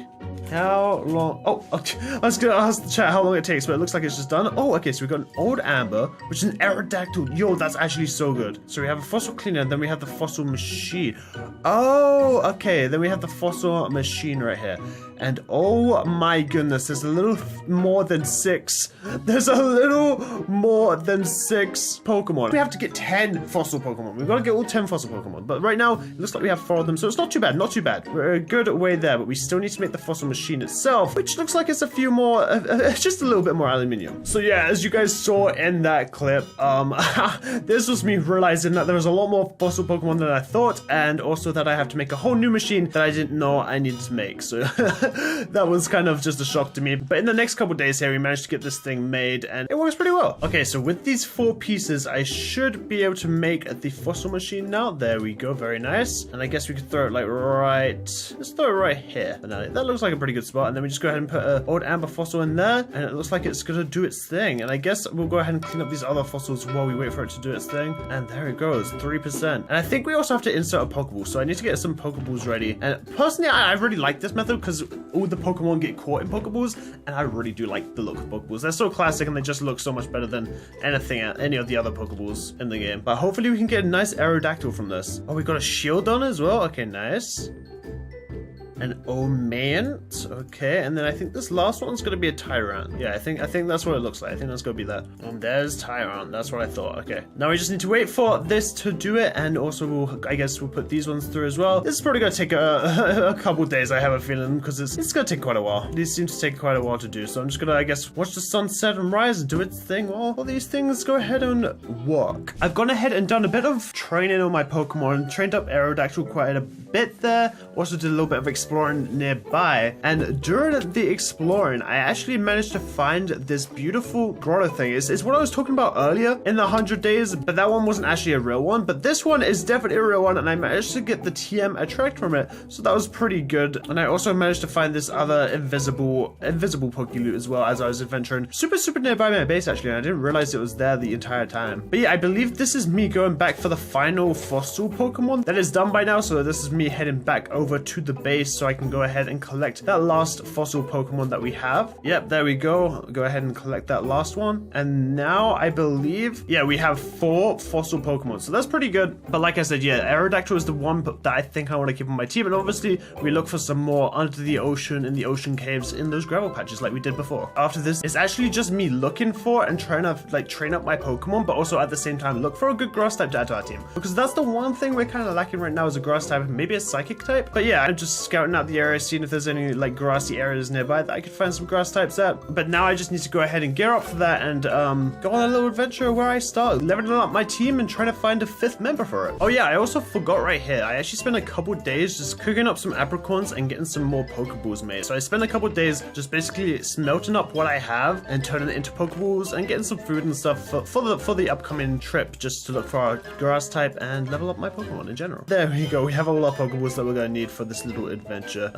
Speaker 1: How long? Oh, okay. I was gonna ask the chat how long it takes, but it looks like it's just done. Oh, okay, so we've got an old amber, which is an Aerodactyl. Yo, that's actually so good. So we have a fossil cleaner, and then we have the fossil machine. Oh, okay, then we have the fossil machine right here. And oh my goodness, there's a little more than 6. There's a little more than 6 Pokemon. We have to get 10 fossil Pokemon. We've got to get all 10 fossil Pokemon. But right now, it looks like we have 4 of them, so it's not too bad, not too bad. We're a good way there, but we still need to make the fossil machine itself, which looks like it's a few more, just a little bit more aluminium. So yeah, as you guys saw in that clip, this was me realizing that there was a lot more fossil Pokemon than I thought, and also that I have to make a whole new machine that I didn't know I needed to make. So that was kind of just a shock to me. But in the next couple days here, we managed to get this thing made, and it works pretty well. Okay, so with these 4 pieces, I should be able to make the fossil machine now. There we go, very nice. And I guess we could throw it like right... Let's throw it right here. But no, that looks like a pretty good spot. And then we just go ahead and put an old amber fossil in there, and it looks like it's gonna do its thing. And I guess we'll go ahead and clean up these other fossils while we wait for it to do its thing. And there it goes, 3%. And I think we also have to insert a Pokeball, so I need to get some Pokeballs ready. And personally, I really like this method because all the Pokemon get caught in Pokeballs, and I really do like the look of Pokeballs. They're so classic, and they just look so much better than any of the other Pokeballs in the game. But hopefully we can get a nice Aerodactyl from this. Oh, we got a shield on as well. Okay, nice. An Omant, okay, and then I think this last one's gonna be a Tyrant. Yeah, I think that's what it looks like. I think that's gonna be that. There's Tyrant. That's what I thought. Okay, now we just need to wait for this to do it, and also I guess we'll put these ones through as well. This is probably gonna take a couple days, I have a feeling, because it's gonna take quite a while. These seem to take quite a while to do, so I'm just gonna, I guess, watch the sun set and rise and do its thing while all these things go ahead and work. I've gone ahead and done a bit of training on my Pokemon, trained up Aerodactyl quite a bit there. Also did a little bit of exploring nearby, and during the exploring I actually managed to find this beautiful grotto thing. It's what I was talking about earlier in the 100 days, but that one wasn't actually a real one, but this one is definitely a real one, and I managed to get the TM attract from it, so that was pretty good. And I also managed to find this other invisible Pokeloot as well as I was adventuring super nearby my base actually, and I didn't realize it was there the entire time. But yeah, I believe this is me going back for the final fossil Pokemon that is done by now, so this is me heading back over to the base so I can go ahead and collect that last fossil Pokemon that we have. Yep, there we go. Go ahead and collect that last one. And now I believe, yeah, we have 4 fossil Pokemon. So that's pretty good. But like I said, yeah, Aerodactyl is the one that I think I want to keep on my team. And obviously, we look for some more under the ocean, in the ocean caves, in those gravel patches like we did before. After this, it's actually just me looking for and trying to like train up my Pokemon, but also at the same time look for a good grass type to add to our team. Because that's the one thing we're kind of lacking right now is a grass type, maybe a psychic type. But yeah, I'm just scouting out the area, seeing if there's any like grassy areas nearby that I could find some grass types at. But now I just need to go ahead and gear up for that and go on a little adventure where I start leveling up my team and trying to find a 5th member for it. Oh yeah, I also forgot right here. I actually spent a couple days just cooking up some apricorns and getting some more Pokeballs made. So I spent a couple days just basically smelting up what I have and turning it into Pokeballs and getting some food and stuff for the upcoming trip, just to look for our grass type and level up my Pokemon in general. There we go. We have all our Pokeballs that we're gonna need for this little adventure.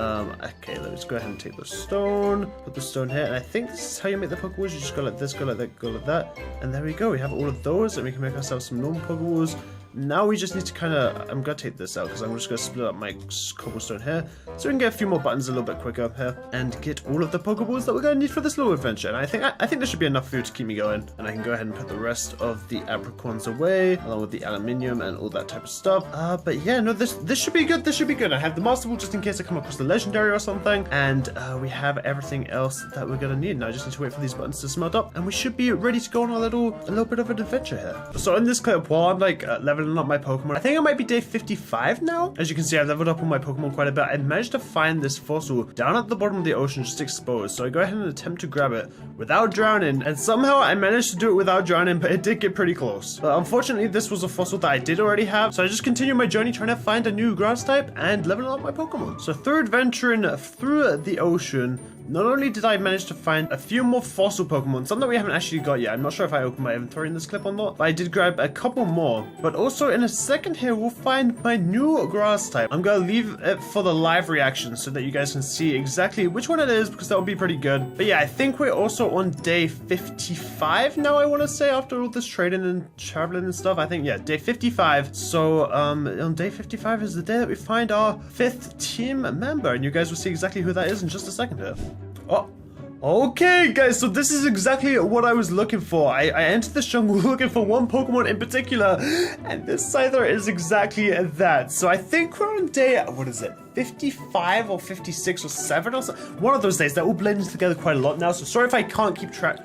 Speaker 1: Okay, let's go ahead and take the stone, put the stone here, and I think this is how you make the Pokeballs. You just go like this, go like that, go like that, and there we go. We have all of those, and we can make ourselves some normal Pokeballs. Now we just need to kind of, I'm going to take this out because I'm just going to split up my cobblestone here so we can get a few more buttons a little bit quicker here and get all of the Pokeballs that we're going to need for this little adventure. And I think there should be enough food to keep me going. And I can go ahead and put the rest of the apricorns away along with the aluminium and all that type of stuff. But yeah, no, this should be good. This should be good. I have the Master Ball just in case I come across the legendary or something. And we have everything else that we're going to need. Now I just need to wait for these buttons to smelt up and we should be ready to go on a little bit of an adventure here. So in this clip, while I'm like leveling leveling up my Pokemon. I think I might be day 55 now. As you can see, I've leveled up on my Pokemon quite a bit. I managed to find this fossil down at the bottom of the ocean, just exposed. So I go ahead and attempt to grab it without drowning. And somehow I managed to do it without drowning, but it did get pretty close. But unfortunately, this was a fossil that I did already have. So I just continue my journey trying to find a new grass type and leveling up my Pokemon. So through adventuring through the ocean, not only did I manage to find a few more fossil Pokemon, some that we haven't actually got yet. I'm not sure if I opened my inventory in this clip or not, but I did grab a couple more. But also in a second here, we'll find my new grass type. I'm going to leave it for the live reaction so that you guys can see exactly which one it is, because that would be pretty good. But yeah, I think we're also on day 55 now, I want to say, after all this trading and traveling and stuff. I think, yeah, day 55. So on day 55 is the day that we find our 5th team member, and you guys will see exactly who that is in just a second here. Oh, okay, guys, so this is exactly what I was looking for. I entered this jungle looking for one Pokemon in particular, and this Scyther is exactly that. So I think we're on day, what is it, 55 or 56 or 7 or so? One of those days. That all blends together quite a lot now, so sorry if I can't keep track.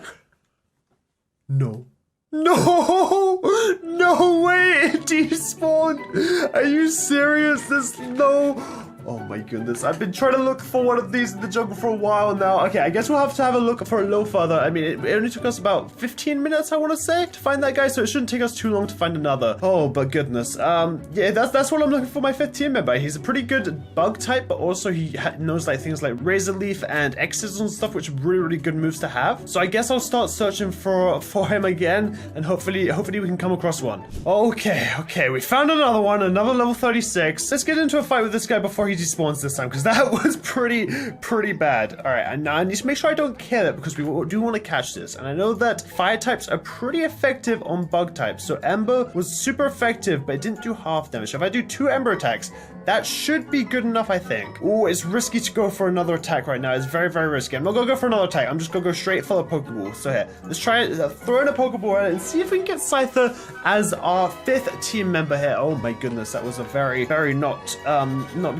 Speaker 1: No. No! No way! It despawned! Are you serious? This, no... Oh my goodness, I've been trying to look for one of these in the jungle for a while now. Okay, I guess we'll have to have a look for a little further. I mean, it only took us about 15 minutes, I want to say, to find that guy, so it shouldn't take us too long to find another. Oh, but goodness. Yeah, that's what I'm looking for my 5th team member. He's a pretty good bug type, but also he knows like things like Razor Leaf and X's and stuff, which are really, really good moves to have. So I guess I'll start searching for him again, and hopefully we can come across one. Okay, we found another one, another level 36. Let's get into a fight with this guy before he despawns this time, because that was pretty bad. All right, and now I need to make sure I don't kill it, because we do want to catch this. And I know that fire types are pretty effective on bug types. So Ember was super effective, but it didn't do half damage. So if I do 2 Ember attacks, that should be good enough, I think. Oh, it's risky to go for another attack right now. It's very, very risky. I'm not gonna go for another attack. I'm just gonna go straight for the Pokeball. So here, let's try it. Throw in a Pokeball at it and see if we can get Scyther as our 5th team member here. Oh my goodness, that was a very, very not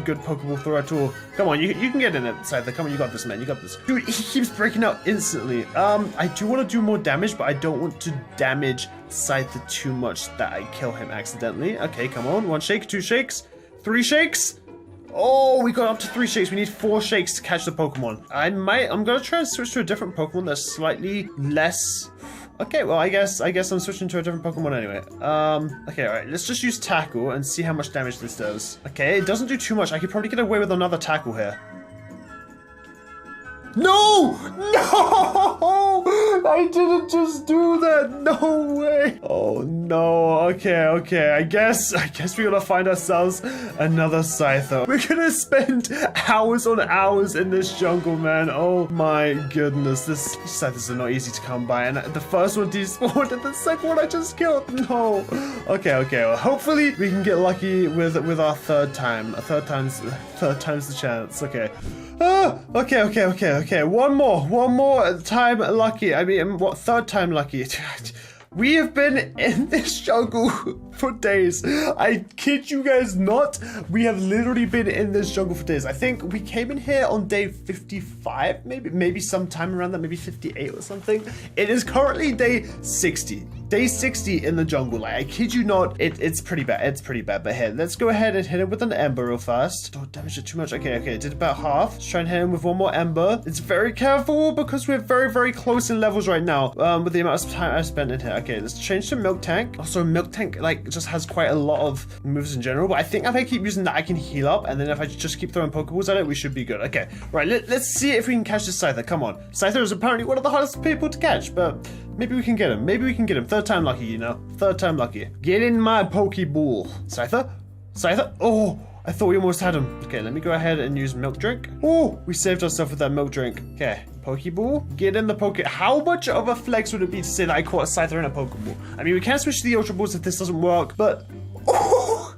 Speaker 1: good Pokeball throw at all. Come on, you can get in it, Scyther. Come on, you got this, man. You got this. Dude, he keeps breaking out instantly. I do want to do more damage, but I don't want to damage Scyther too much that I kill him accidentally. Okay, come on. 1 shake, 2 shakes, 3 shakes. Oh, we got up to 3 shakes. We need 4 shakes to catch the Pokemon. I'm gonna try and switch to a different Pokemon that's slightly less. Okay, well, I guess I'm switching to a different Pokemon anyway. Okay, alright, let's just use Tackle and see how much damage this does. Okay, it doesn't do too much. I could probably get away with another Tackle here. No! No! I didn't just do that. No way. Oh no. Okay. I guess we're gonna find ourselves another Scyther. We're gonna spend hours on hours in this jungle, man. Oh my goodness. These Scythers are not easy to come by. And the first one despawned and the second one I just killed. No. Okay. Well, hopefully we can get lucky with our 3rd time. Third time's the chance. Okay. Okay. One more time lucky. I mean, what, 3rd time lucky? We have been in this jungle for days. I kid you guys not. We have literally been in this jungle for days. I think we came in here on day 55, maybe sometime around that, maybe 58 or something. It is currently day 60. Day 60 in the jungle. Like, I kid you not, it's pretty bad. It's pretty bad. But here, let's go ahead and hit him with an Ember real fast. Don't damage it too much. Okay, it did about half. Let's try and hit him with one more Ember. It's very careful because we're very, very close in levels right now with the amount of time I spent in here. Okay, let's change to Milk Tank. Also, Milk Tank, like, just has quite a lot of moves in general. But I think if I keep using that, I can heal up. And then if I just keep throwing Pokeballs at it, we should be good. Okay, right, let's see if we can catch this Scyther. Come on. Scyther is apparently one of the hardest people to catch, but maybe we can get him. 3rd time lucky, you know. 3rd time lucky. Get in my Pokeball. Scyther? Oh, I thought we almost had him. Okay, let me go ahead and use Milk Drink. Oh, we saved ourselves with that Milk Drink. Okay, Pokeball. Get in the Poke. How much of a flex would it be to say that I caught a Scyther in a Pokeball? I mean, we can switch to the Ultra Balls if this doesn't work, but... Oh!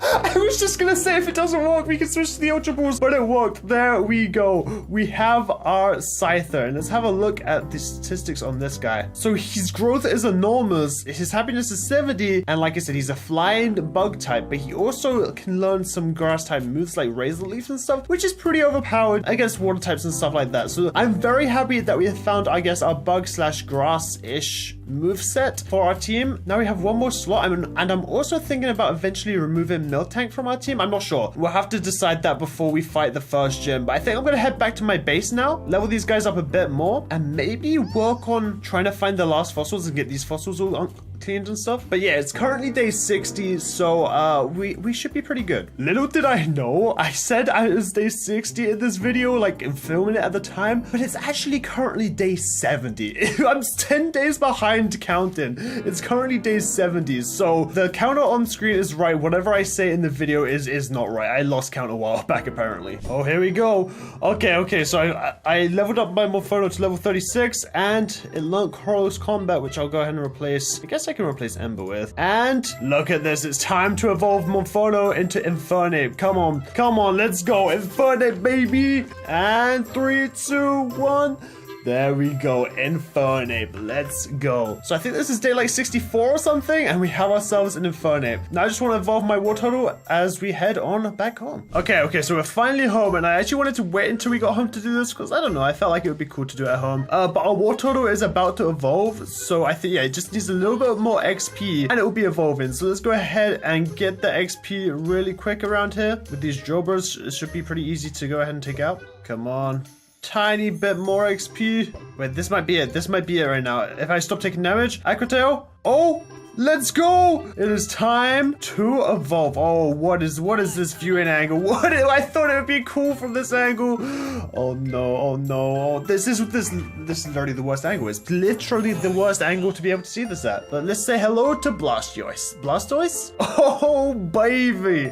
Speaker 1: I was just gonna say if it doesn't work, we can switch to the Ultra Balls, but it worked. There we go. We have our Scyther, and let's have a look at the statistics on this guy. So his growth is enormous. His happiness is 70, and like I said, he's a flying bug type, but he also can learn some grass type moves like Razor Leaf and stuff, which is pretty overpowered against water types and stuff like that. So I'm very happy that we have found, I guess, our bug slash grass-ish moveset for our team. Now we have one more slot, and I'm also thinking about eventually removing Miltank from our team. I'm not sure. We'll have to decide that before we fight the first gym, but I think I'm gonna head back to my base now, level these guys up a bit more, and maybe work on trying to find the last fossils and get these fossils all cleaned and stuff. But yeah, it's currently day 60, so we should be pretty good. Little did I know, I said I was day 60 in this video, like in filming it at the time, but it's actually currently day 70. I'm 10 days behind counting. It's currently day 70, so the counter on screen is right. Whatever I say in the video is not right. I lost count a while back apparently. Oh, here we go. Okay, so I leveled up my Monferno to level 36, and it learned close combat, which I'll go ahead and replace. I guess I can replace Ember with. And look at this, it's time to evolve Monferno into Infernape. Come on, let's go. Infernape, baby. And 3, 2, 1. There we go, Infernape, let's go. So I think this is day like 64 or something, and we have ourselves an Infernape. Now I just want to evolve my Wartortle as we head on back home. Okay, so we're finally home, and I actually wanted to wait until we got home to do this, because I don't know, I felt like it would be cool to do it at home. But our Wartortle is about to evolve, so I think, yeah, it just needs a little bit more XP, and it will be evolving. So let's go ahead and get the XP really quick around here. With these Jobers, it should be pretty easy to go ahead and take out. Come on. Tiny bit more XP. Wait, this might be it. This might be it right now. If I stop taking damage, Aquatail. Oh, let's go. It is time to evolve. Oh, what is this viewing angle? I thought it would be cool from this angle. Oh no. This is literally the worst angle. It's literally the worst angle to be able to see this at. But let's say hello to Blastoise. Blastoise? Oh, baby.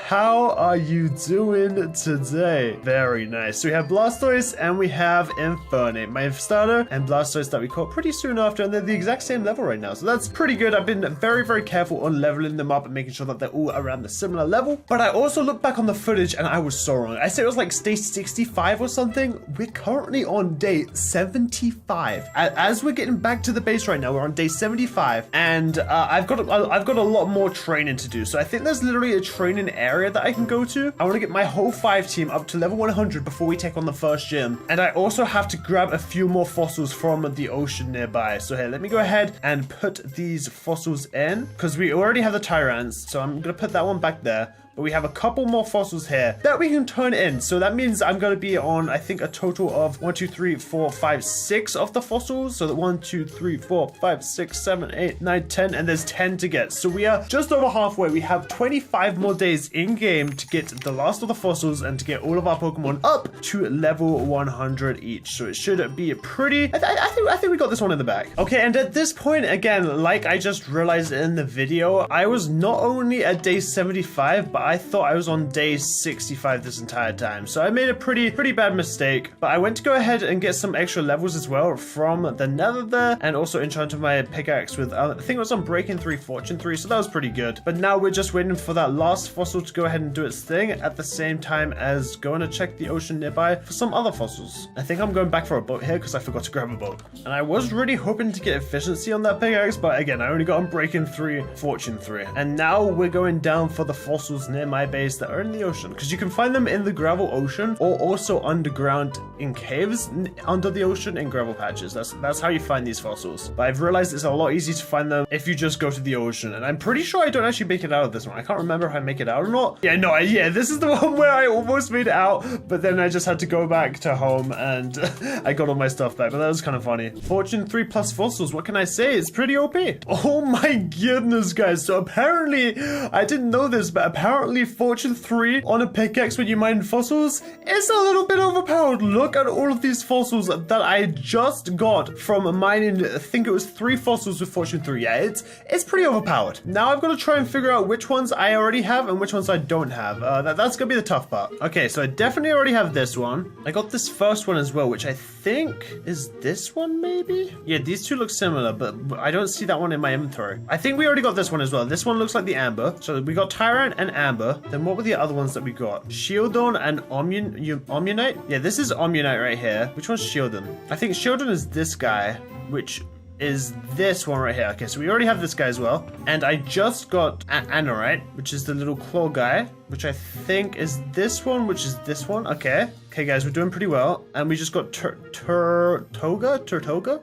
Speaker 1: How are you doing today? Very nice. So we have Blastoise and we have Infernape, my starter, and Blastoise that we caught pretty soon after, and they're the exact same level right now. So that's pretty good. I've been very, very careful on leveling them up and making sure that they're all around the similar level. But I also looked back on the footage and I was so wrong. I said it was like day 65 or something. We're currently on day 75. As we're getting back to the base right now, we're on day 75, and I've got a lot more training to do. So I think there's literally a training area that I can go to. I want to get my whole 5 team up to level 100 before we take on the first gym. And I also have to grab a few more fossils from the ocean nearby. So here, let me go ahead and put these fossils in, because we already have the Tyrants, so I'm gonna put that one back there. But we have a couple more fossils here that we can turn in. So that means I'm going to be on, I think, a total of 1, 2, 3, 4, 5, 6 of the fossils. So that 1, 2, 3, 4, 5, 6, 7, 8, 9, 10, and there's 10 to get. So we are just over halfway. We have 25 more days in game to get the last of the fossils and to get all of our Pokemon up to level 100 each. So it should be pretty. I think we got this one in the bag. Okay, and at this point, again, like I just realized in the video, I was not only at day 75, but I thought I was on day 65 this entire time. So I made a pretty bad mistake, but I went to go ahead and get some extra levels as well from the nether there, and also enchanted my pickaxe with, I think it was on Breaking 3, Fortune 3, so that was pretty good. But now we're just waiting for that last fossil to go ahead and do its thing at the same time as going to check the ocean nearby for some other fossils. I think I'm going back for a boat here because I forgot to grab a boat. And I was really hoping to get efficiency on that pickaxe, but again, I only got on Breaking 3, Fortune 3. And now we're going down for the fossils near my base that are in the ocean, because you can find them in the gravel ocean or also underground in caves under the ocean in gravel patches. That's how you find these fossils. But I've realized it's a lot easier to find them if you just go to the ocean, and I'm pretty sure I don't actually make it out of this one. I can't remember if I make it out or not. Yeah, this is the one where I almost made it out, but then I just had to go back to home and I got all my stuff back, but that was kind of funny. Fortune 3 plus fossils, what can I say? It's pretty OP. Oh my goodness, guys. So apparently, I didn't know this, but apparently Fortune 3 on a pickaxe when you mine fossils is a little bit overpowered. Look at all of these fossils that I just got from mining, I think it was 3 fossils with Fortune 3. Yeah, it's pretty overpowered. Now I've got to try and figure out which ones I already have and which ones I don't have. That's gonna be the tough part. Okay, so I definitely already have this one. I got this first one as well, which I think is this one maybe? Yeah, these two look similar, but I don't see that one in my inventory. I think we already got this one as well. This one looks like the Amber. So we got Tyrant and Amber. Then what were the other ones that we got? Shieldon and Omnionite? Yeah, this is Omnionite right here. Which one's Shieldon? I think Shieldon is this guy, which is this one right here. Okay, so we already have this guy as well. And I just got Anorite, which is the little claw guy, which I think is this one, which is this one. Okay. Okay, guys, we're doing pretty well. And we just got Turtoga,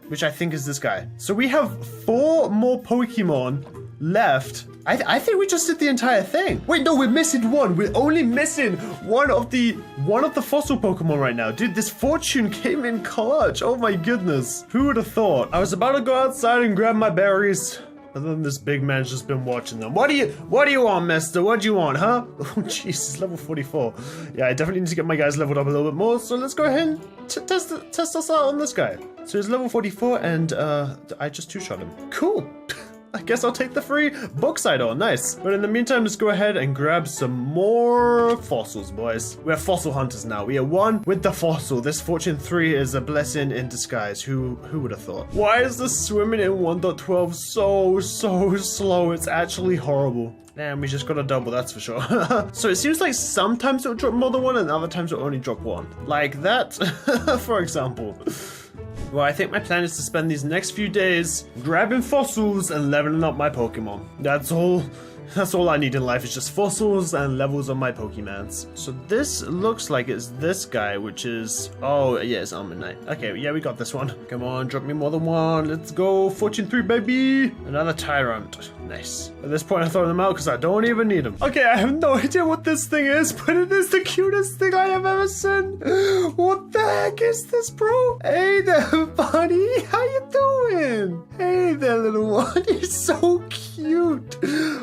Speaker 1: which I think is this guy. So we have 4 more Pokemon left. I think we just did the entire thing. Wait, no, we're missing one. We're only missing one of the fossil Pokemon right now. Dude, this fortune came in clutch. Oh my goodness. Who would have thought? I was about to go outside and grab my berries. And then this big man's just been watching them. What do you want, mister? What do you want, huh? Oh, jeez, level 44. Yeah, I definitely need to get my guys leveled up a little bit more. So let's go ahead and test us out on this guy. So he's level 44 and I just two-shot him. Cool. I guess I'll take the free box idol. Nice. But in the meantime, let's go ahead and grab some more fossils, boys. We're fossil hunters now. We are one with the fossil. This Fortune 3 is a blessing in disguise. Who would have thought? Why is the swimming in 1.12 so slow? It's actually horrible. And we just got a double, that's for sure. So it seems like sometimes it'll drop more than one and other times it'll only drop one. Like that, for example. Well, I think my plan is to spend these next few days grabbing fossils and leveling up my Pokemon. That's all I need in life is just fossils and levels on my Pokemons. So this looks like it's this guy, which is... Oh, yeah, it's Almond. Okay, yeah, we got this one. Come on, drop me more than one. Let's go. Fortune 3, baby. Another Tyrant. Nice. At this point, I throw them out because I don't even need them. Okay, I have no idea what this thing is, but it is the cutest thing I have ever seen. What the heck is this, bro? Hey there, buddy. How you doing? Hey there, little one. He's so cute.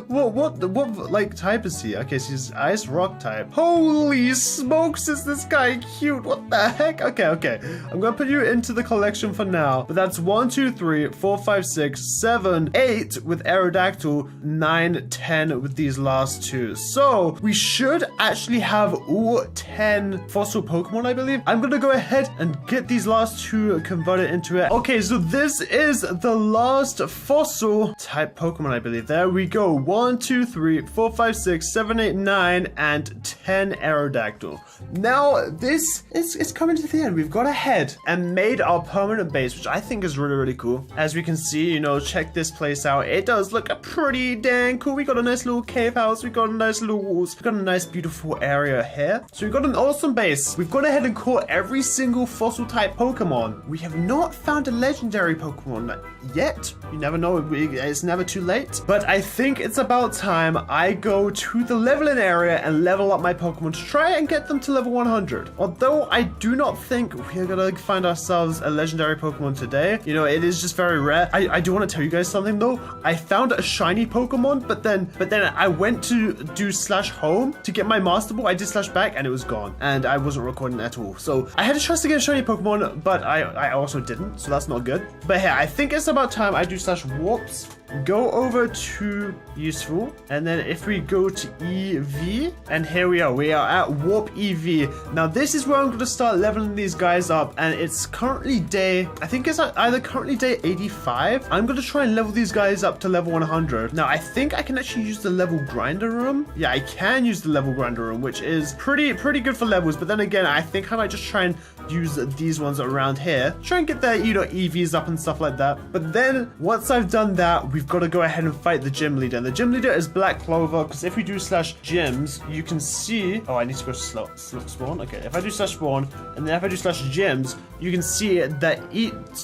Speaker 1: What like type is he? Okay, so he's ice rock type. Holy smokes, is this guy cute? What the heck? Okay. I'm gonna put you into the collection for now. But that's 1, 2, 3, 4, 5, 6, 7, 8 with Aerodactyl, 9, 10 with these last 2. So we should actually have all 10 fossil Pokemon, I believe. I'm gonna go ahead and get these last 2 converted into it. Okay, so this is the last fossil type Pokemon, I believe. There we go. 1, 2, 3, 4, 5, 6, 7, 8, 9, and 10 Aerodactyl. Now, this is coming to the end. We've got ahead and made our permanent base, which I think is really cool. As we can see, you know, check this place out. It does look pretty dang cool. We got a nice little cave house. We got a nice little walls. We got a nice, beautiful area here. So we've got an awesome base. We've gone ahead and caught every single fossil type Pokemon. We have not found a legendary Pokemon yet. You never know. It's never too late. But I think it's about time I go to the leveling area and level up my Pokemon to try and get them to level 100. Although I do not think we're gonna find ourselves a legendary Pokemon today. You know, it is just very rare. I do want to tell you guys something though. I found a shiny Pokemon, but then I went to do /home to get my Master Ball. I did /back and it was gone, and I wasn't recording at all. So I had a chance to get a shiny Pokemon, but I also didn't, so that's not good. But hey, I think it's about time I do /warps. Go over to useful, and then if we go to EV, and here we are at warp EV. Now this is where I'm going to start leveling these guys up, and it's currently day, I think it's either currently day 85. I'm going to try and level these guys up to level 100. Now I think I can actually use the level grinder room. Yeah, I can use the level grinder room, which is pretty good for levels. But then again, I think I might just try and use these ones around here, try and get their, you know, EVs up and stuff like that. But then once I've done that, we've got to go ahead and fight the gym leader. And the gym leader is Black Clover, because if we do /gyms, you can see... Oh, I need to go spawn. Okay, if I do /spawn, and then if I do /gyms, you can see that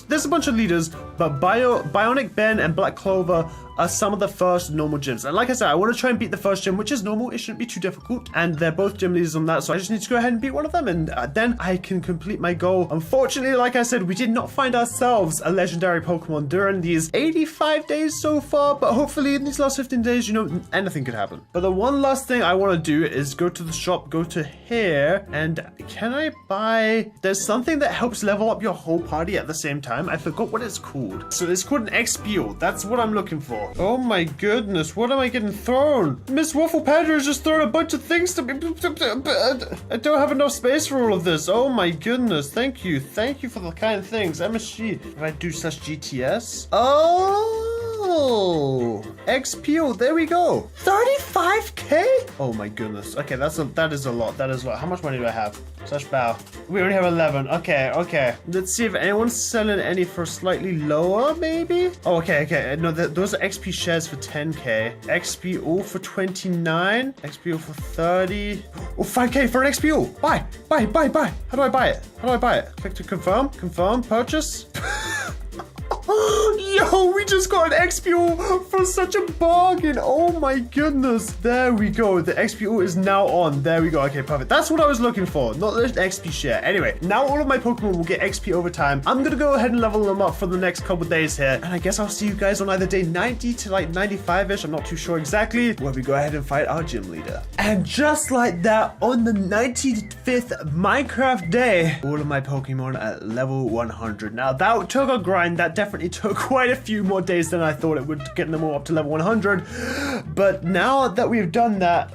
Speaker 1: there's a bunch of leaders, but Bionic Ben and Black Clover are some of the first normal gyms. And like I said, I want to try and beat the first gym, which is normal. It shouldn't be too difficult. And they're both gym leaders on that, so I just need to go ahead and beat one of them, and then I can complete my goal. Unfortunately, like I said, we did not find ourselves a legendary Pokemon during these 85 days so far, but hopefully in these last 15 days, you know, anything could happen. But the one last thing I want to do is go to the shop, go to here, and can I buy... There's something that helps level up your whole party at the same time. I forgot what it's called. So it's called an XP. That's what I'm looking for. Oh my goodness, what am I getting thrown? Miss Waffle Pedro is just throwing a bunch of things to me. I don't have enough space for all of this. Oh my goodness, thank you. Thank you for the kind things. MSG. If I do /GTS. Oh... Oh, XPO, there we go. 35k? Oh my goodness. Okay, that is a lot. That is a lot. How much money do I have? Slash bow. We only have 11. Okay. Let's see if anyone's selling any for slightly lower, maybe? Oh, okay. No, those are XP shares for 10k. XPO for 29. XPO for 30. Oh, 5k for an XPO. Buy. How do I buy it? Click to confirm. Confirm. Purchase. Yo, we just got an XPO for such a bargain. Oh my goodness. There we go. The XPO is now on. There we go. Okay, perfect. That's what I was looking for. Not an XP share. Anyway, now all of my Pokemon will get XP over time. I'm going to go ahead and level them up for the next couple days here. And I guess I'll see you guys on either day 90 to like 95-ish. I'm not too sure exactly. Where we go ahead and fight our gym leader. And just like that, on the 95th Minecraft day, all of my Pokemon at level 100. Now, that took a grind. That definitely took quite a few more days than I thought it would, getting them all up to level 100. But now that we've done that,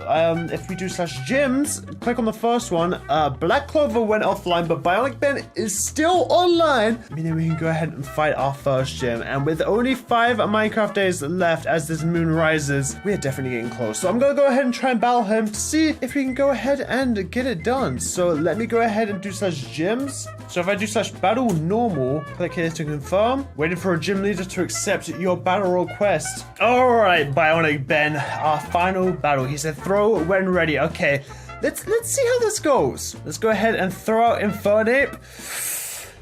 Speaker 1: if we do /gyms, click on the first one. Black Clover went offline, but Bionic Ben is still online, meaning we can go ahead and fight our first gym. And with only 5 Minecraft days left as this moon rises, we are definitely getting close. So I'm gonna go ahead and try and battle him to see if we can go ahead and get it done. So let me go ahead and do /gyms. So if I do /battle normal, click here to confirm. Waiting for a gym leader to accept your battle request. All right, Bionic Ben, our final battle. He said throw when ready. Okay, let's see how this goes. Let's go ahead and throw out Infernape.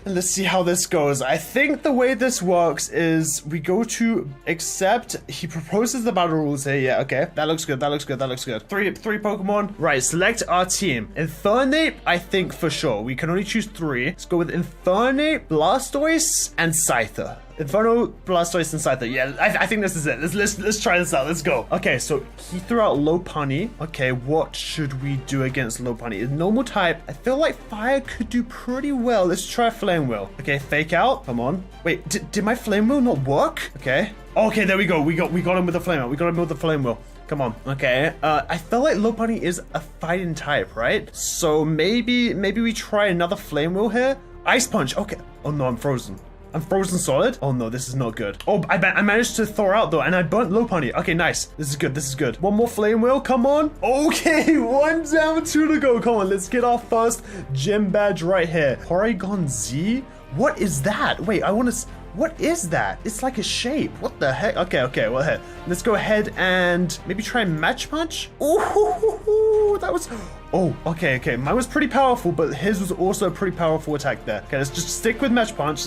Speaker 1: And let's see how this goes. I think the way this works is we go to accept. He proposes the battle rules here. Yeah, okay. That looks good. Three Pokemon. Right, select our team. Infernape, I think for sure. We can only choose 3. Let's go with Infernape, Blastoise, and Scyther. Inferno, Blastoise, and Scyther. Yeah, I think this is it. Let's try this out. Let's go. Okay, so he threw out Lopunny. Okay, what should we do against Lopunny? It's normal type. I feel like fire could do pretty well. Let's try Flame Wheel. Okay, fake out. Come on. Wait, did my Flame Wheel not work? Okay. Okay, there we go. We got him with the Flame Wheel. Come on. Okay. I feel like Lopunny is a fighting type, right? So maybe we try another Flame Wheel here. Ice Punch. Okay. Oh no, I'm frozen. I'm frozen solid. Oh no, this is not good. Oh, I managed to thaw out though, and I burnt Lopunny. Okay, nice. This is good. One more Flame Wheel, come on. Okay, 1 down, 2 to go. Come on, let's get our first gym badge right here. Porygon Z? What is that? Wait, what is that? It's like a shape. What the heck? Okay, well, here. Let's go ahead and maybe try Match Punch. Oh, that was... Oh, okay. Mine was pretty powerful, but his was also a pretty powerful attack there. Okay, let's just stick with Match Punch.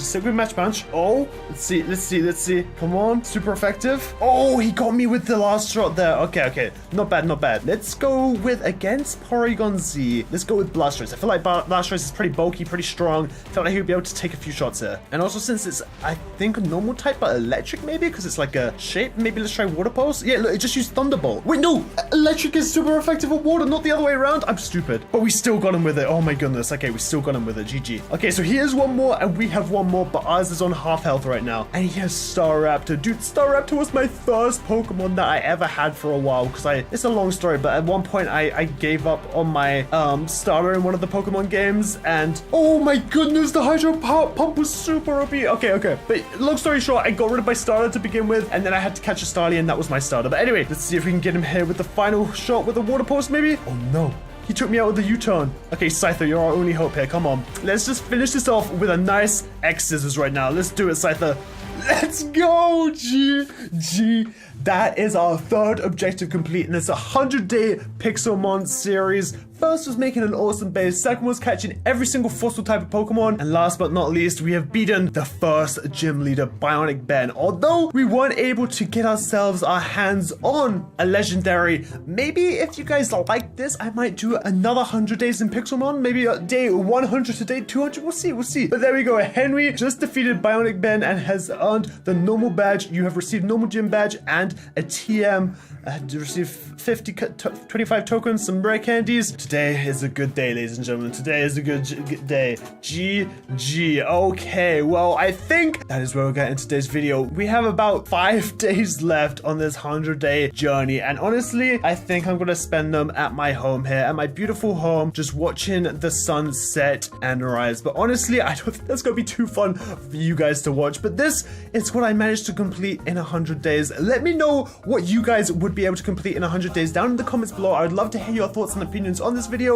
Speaker 1: Oh, let's see. Come on, super effective. Oh, he got me with the last shot there. Okay. Not bad. Let's go with against Porygon Z. Let's go with Blastoise. I feel like Blastoise is pretty bulky, pretty strong. Felt like he would be able to take a few shots here. And also since it's, I think, a normal type, but electric maybe, because it's like a shape. Maybe let's try Water Pulse. Yeah, look, it just used Thunderbolt. Wait, no, electric is super effective at water, not the other way around. I'm stupid, but we still got him with it. Oh my goodness. Okay, we still got him with it. GG. Okay, so here's one more, and we have one more, but ours is on half health right now. And he has Staraptor. Dude, Staraptor was my first Pokemon that I ever had for a while, because it's a long story, but at one point I gave up on my starter in one of the Pokemon games, and oh my goodness, the Hydro Pump was super OP. Okay, but long story short, I got rid of my starter to begin with, and then I had to catch a Starly, and that was my starter. But anyway, let's see if we can get him here with the final shot with a Water Pulse maybe. Oh no. He took me out with the U-turn. Okay, Scyther, you're our only hope here. Come on. Let's just finish this off with a nice X-Scissors right now. Let's do it, Scyther. Let's go, G. That is our 3rd objective complete in this 100-day Pixelmon series. First was making an awesome base, second was catching every single fossil type of Pokemon, and last but not least, we have beaten the first gym leader, Bionic Ben. Although we weren't able to get ourselves our hands on a legendary, maybe if you guys like this, I might do another 100 days in Pixelmon, maybe day 100 to day 200, we'll see. But there we go, Henwy just defeated Bionic Ben and has earned the normal badge. You have received normal gym badge and earned a TM. I had to receive 25 tokens, some rare candies. Today is a good day, ladies and gentlemen. Today is a good day. GG. Okay, well, I think that is where we're getting in today's video. We have about 5 days left on this 100-day journey, and honestly, I think I'm gonna spend them at my home here, at my beautiful home, just watching the sun set and rise. But honestly, I don't think that's gonna be too fun for you guys to watch, but this is what I managed to complete in 100 days. Let me know what you guys would be able to complete in 100 days down in the comments below. I would love to hear your thoughts and opinions on this video.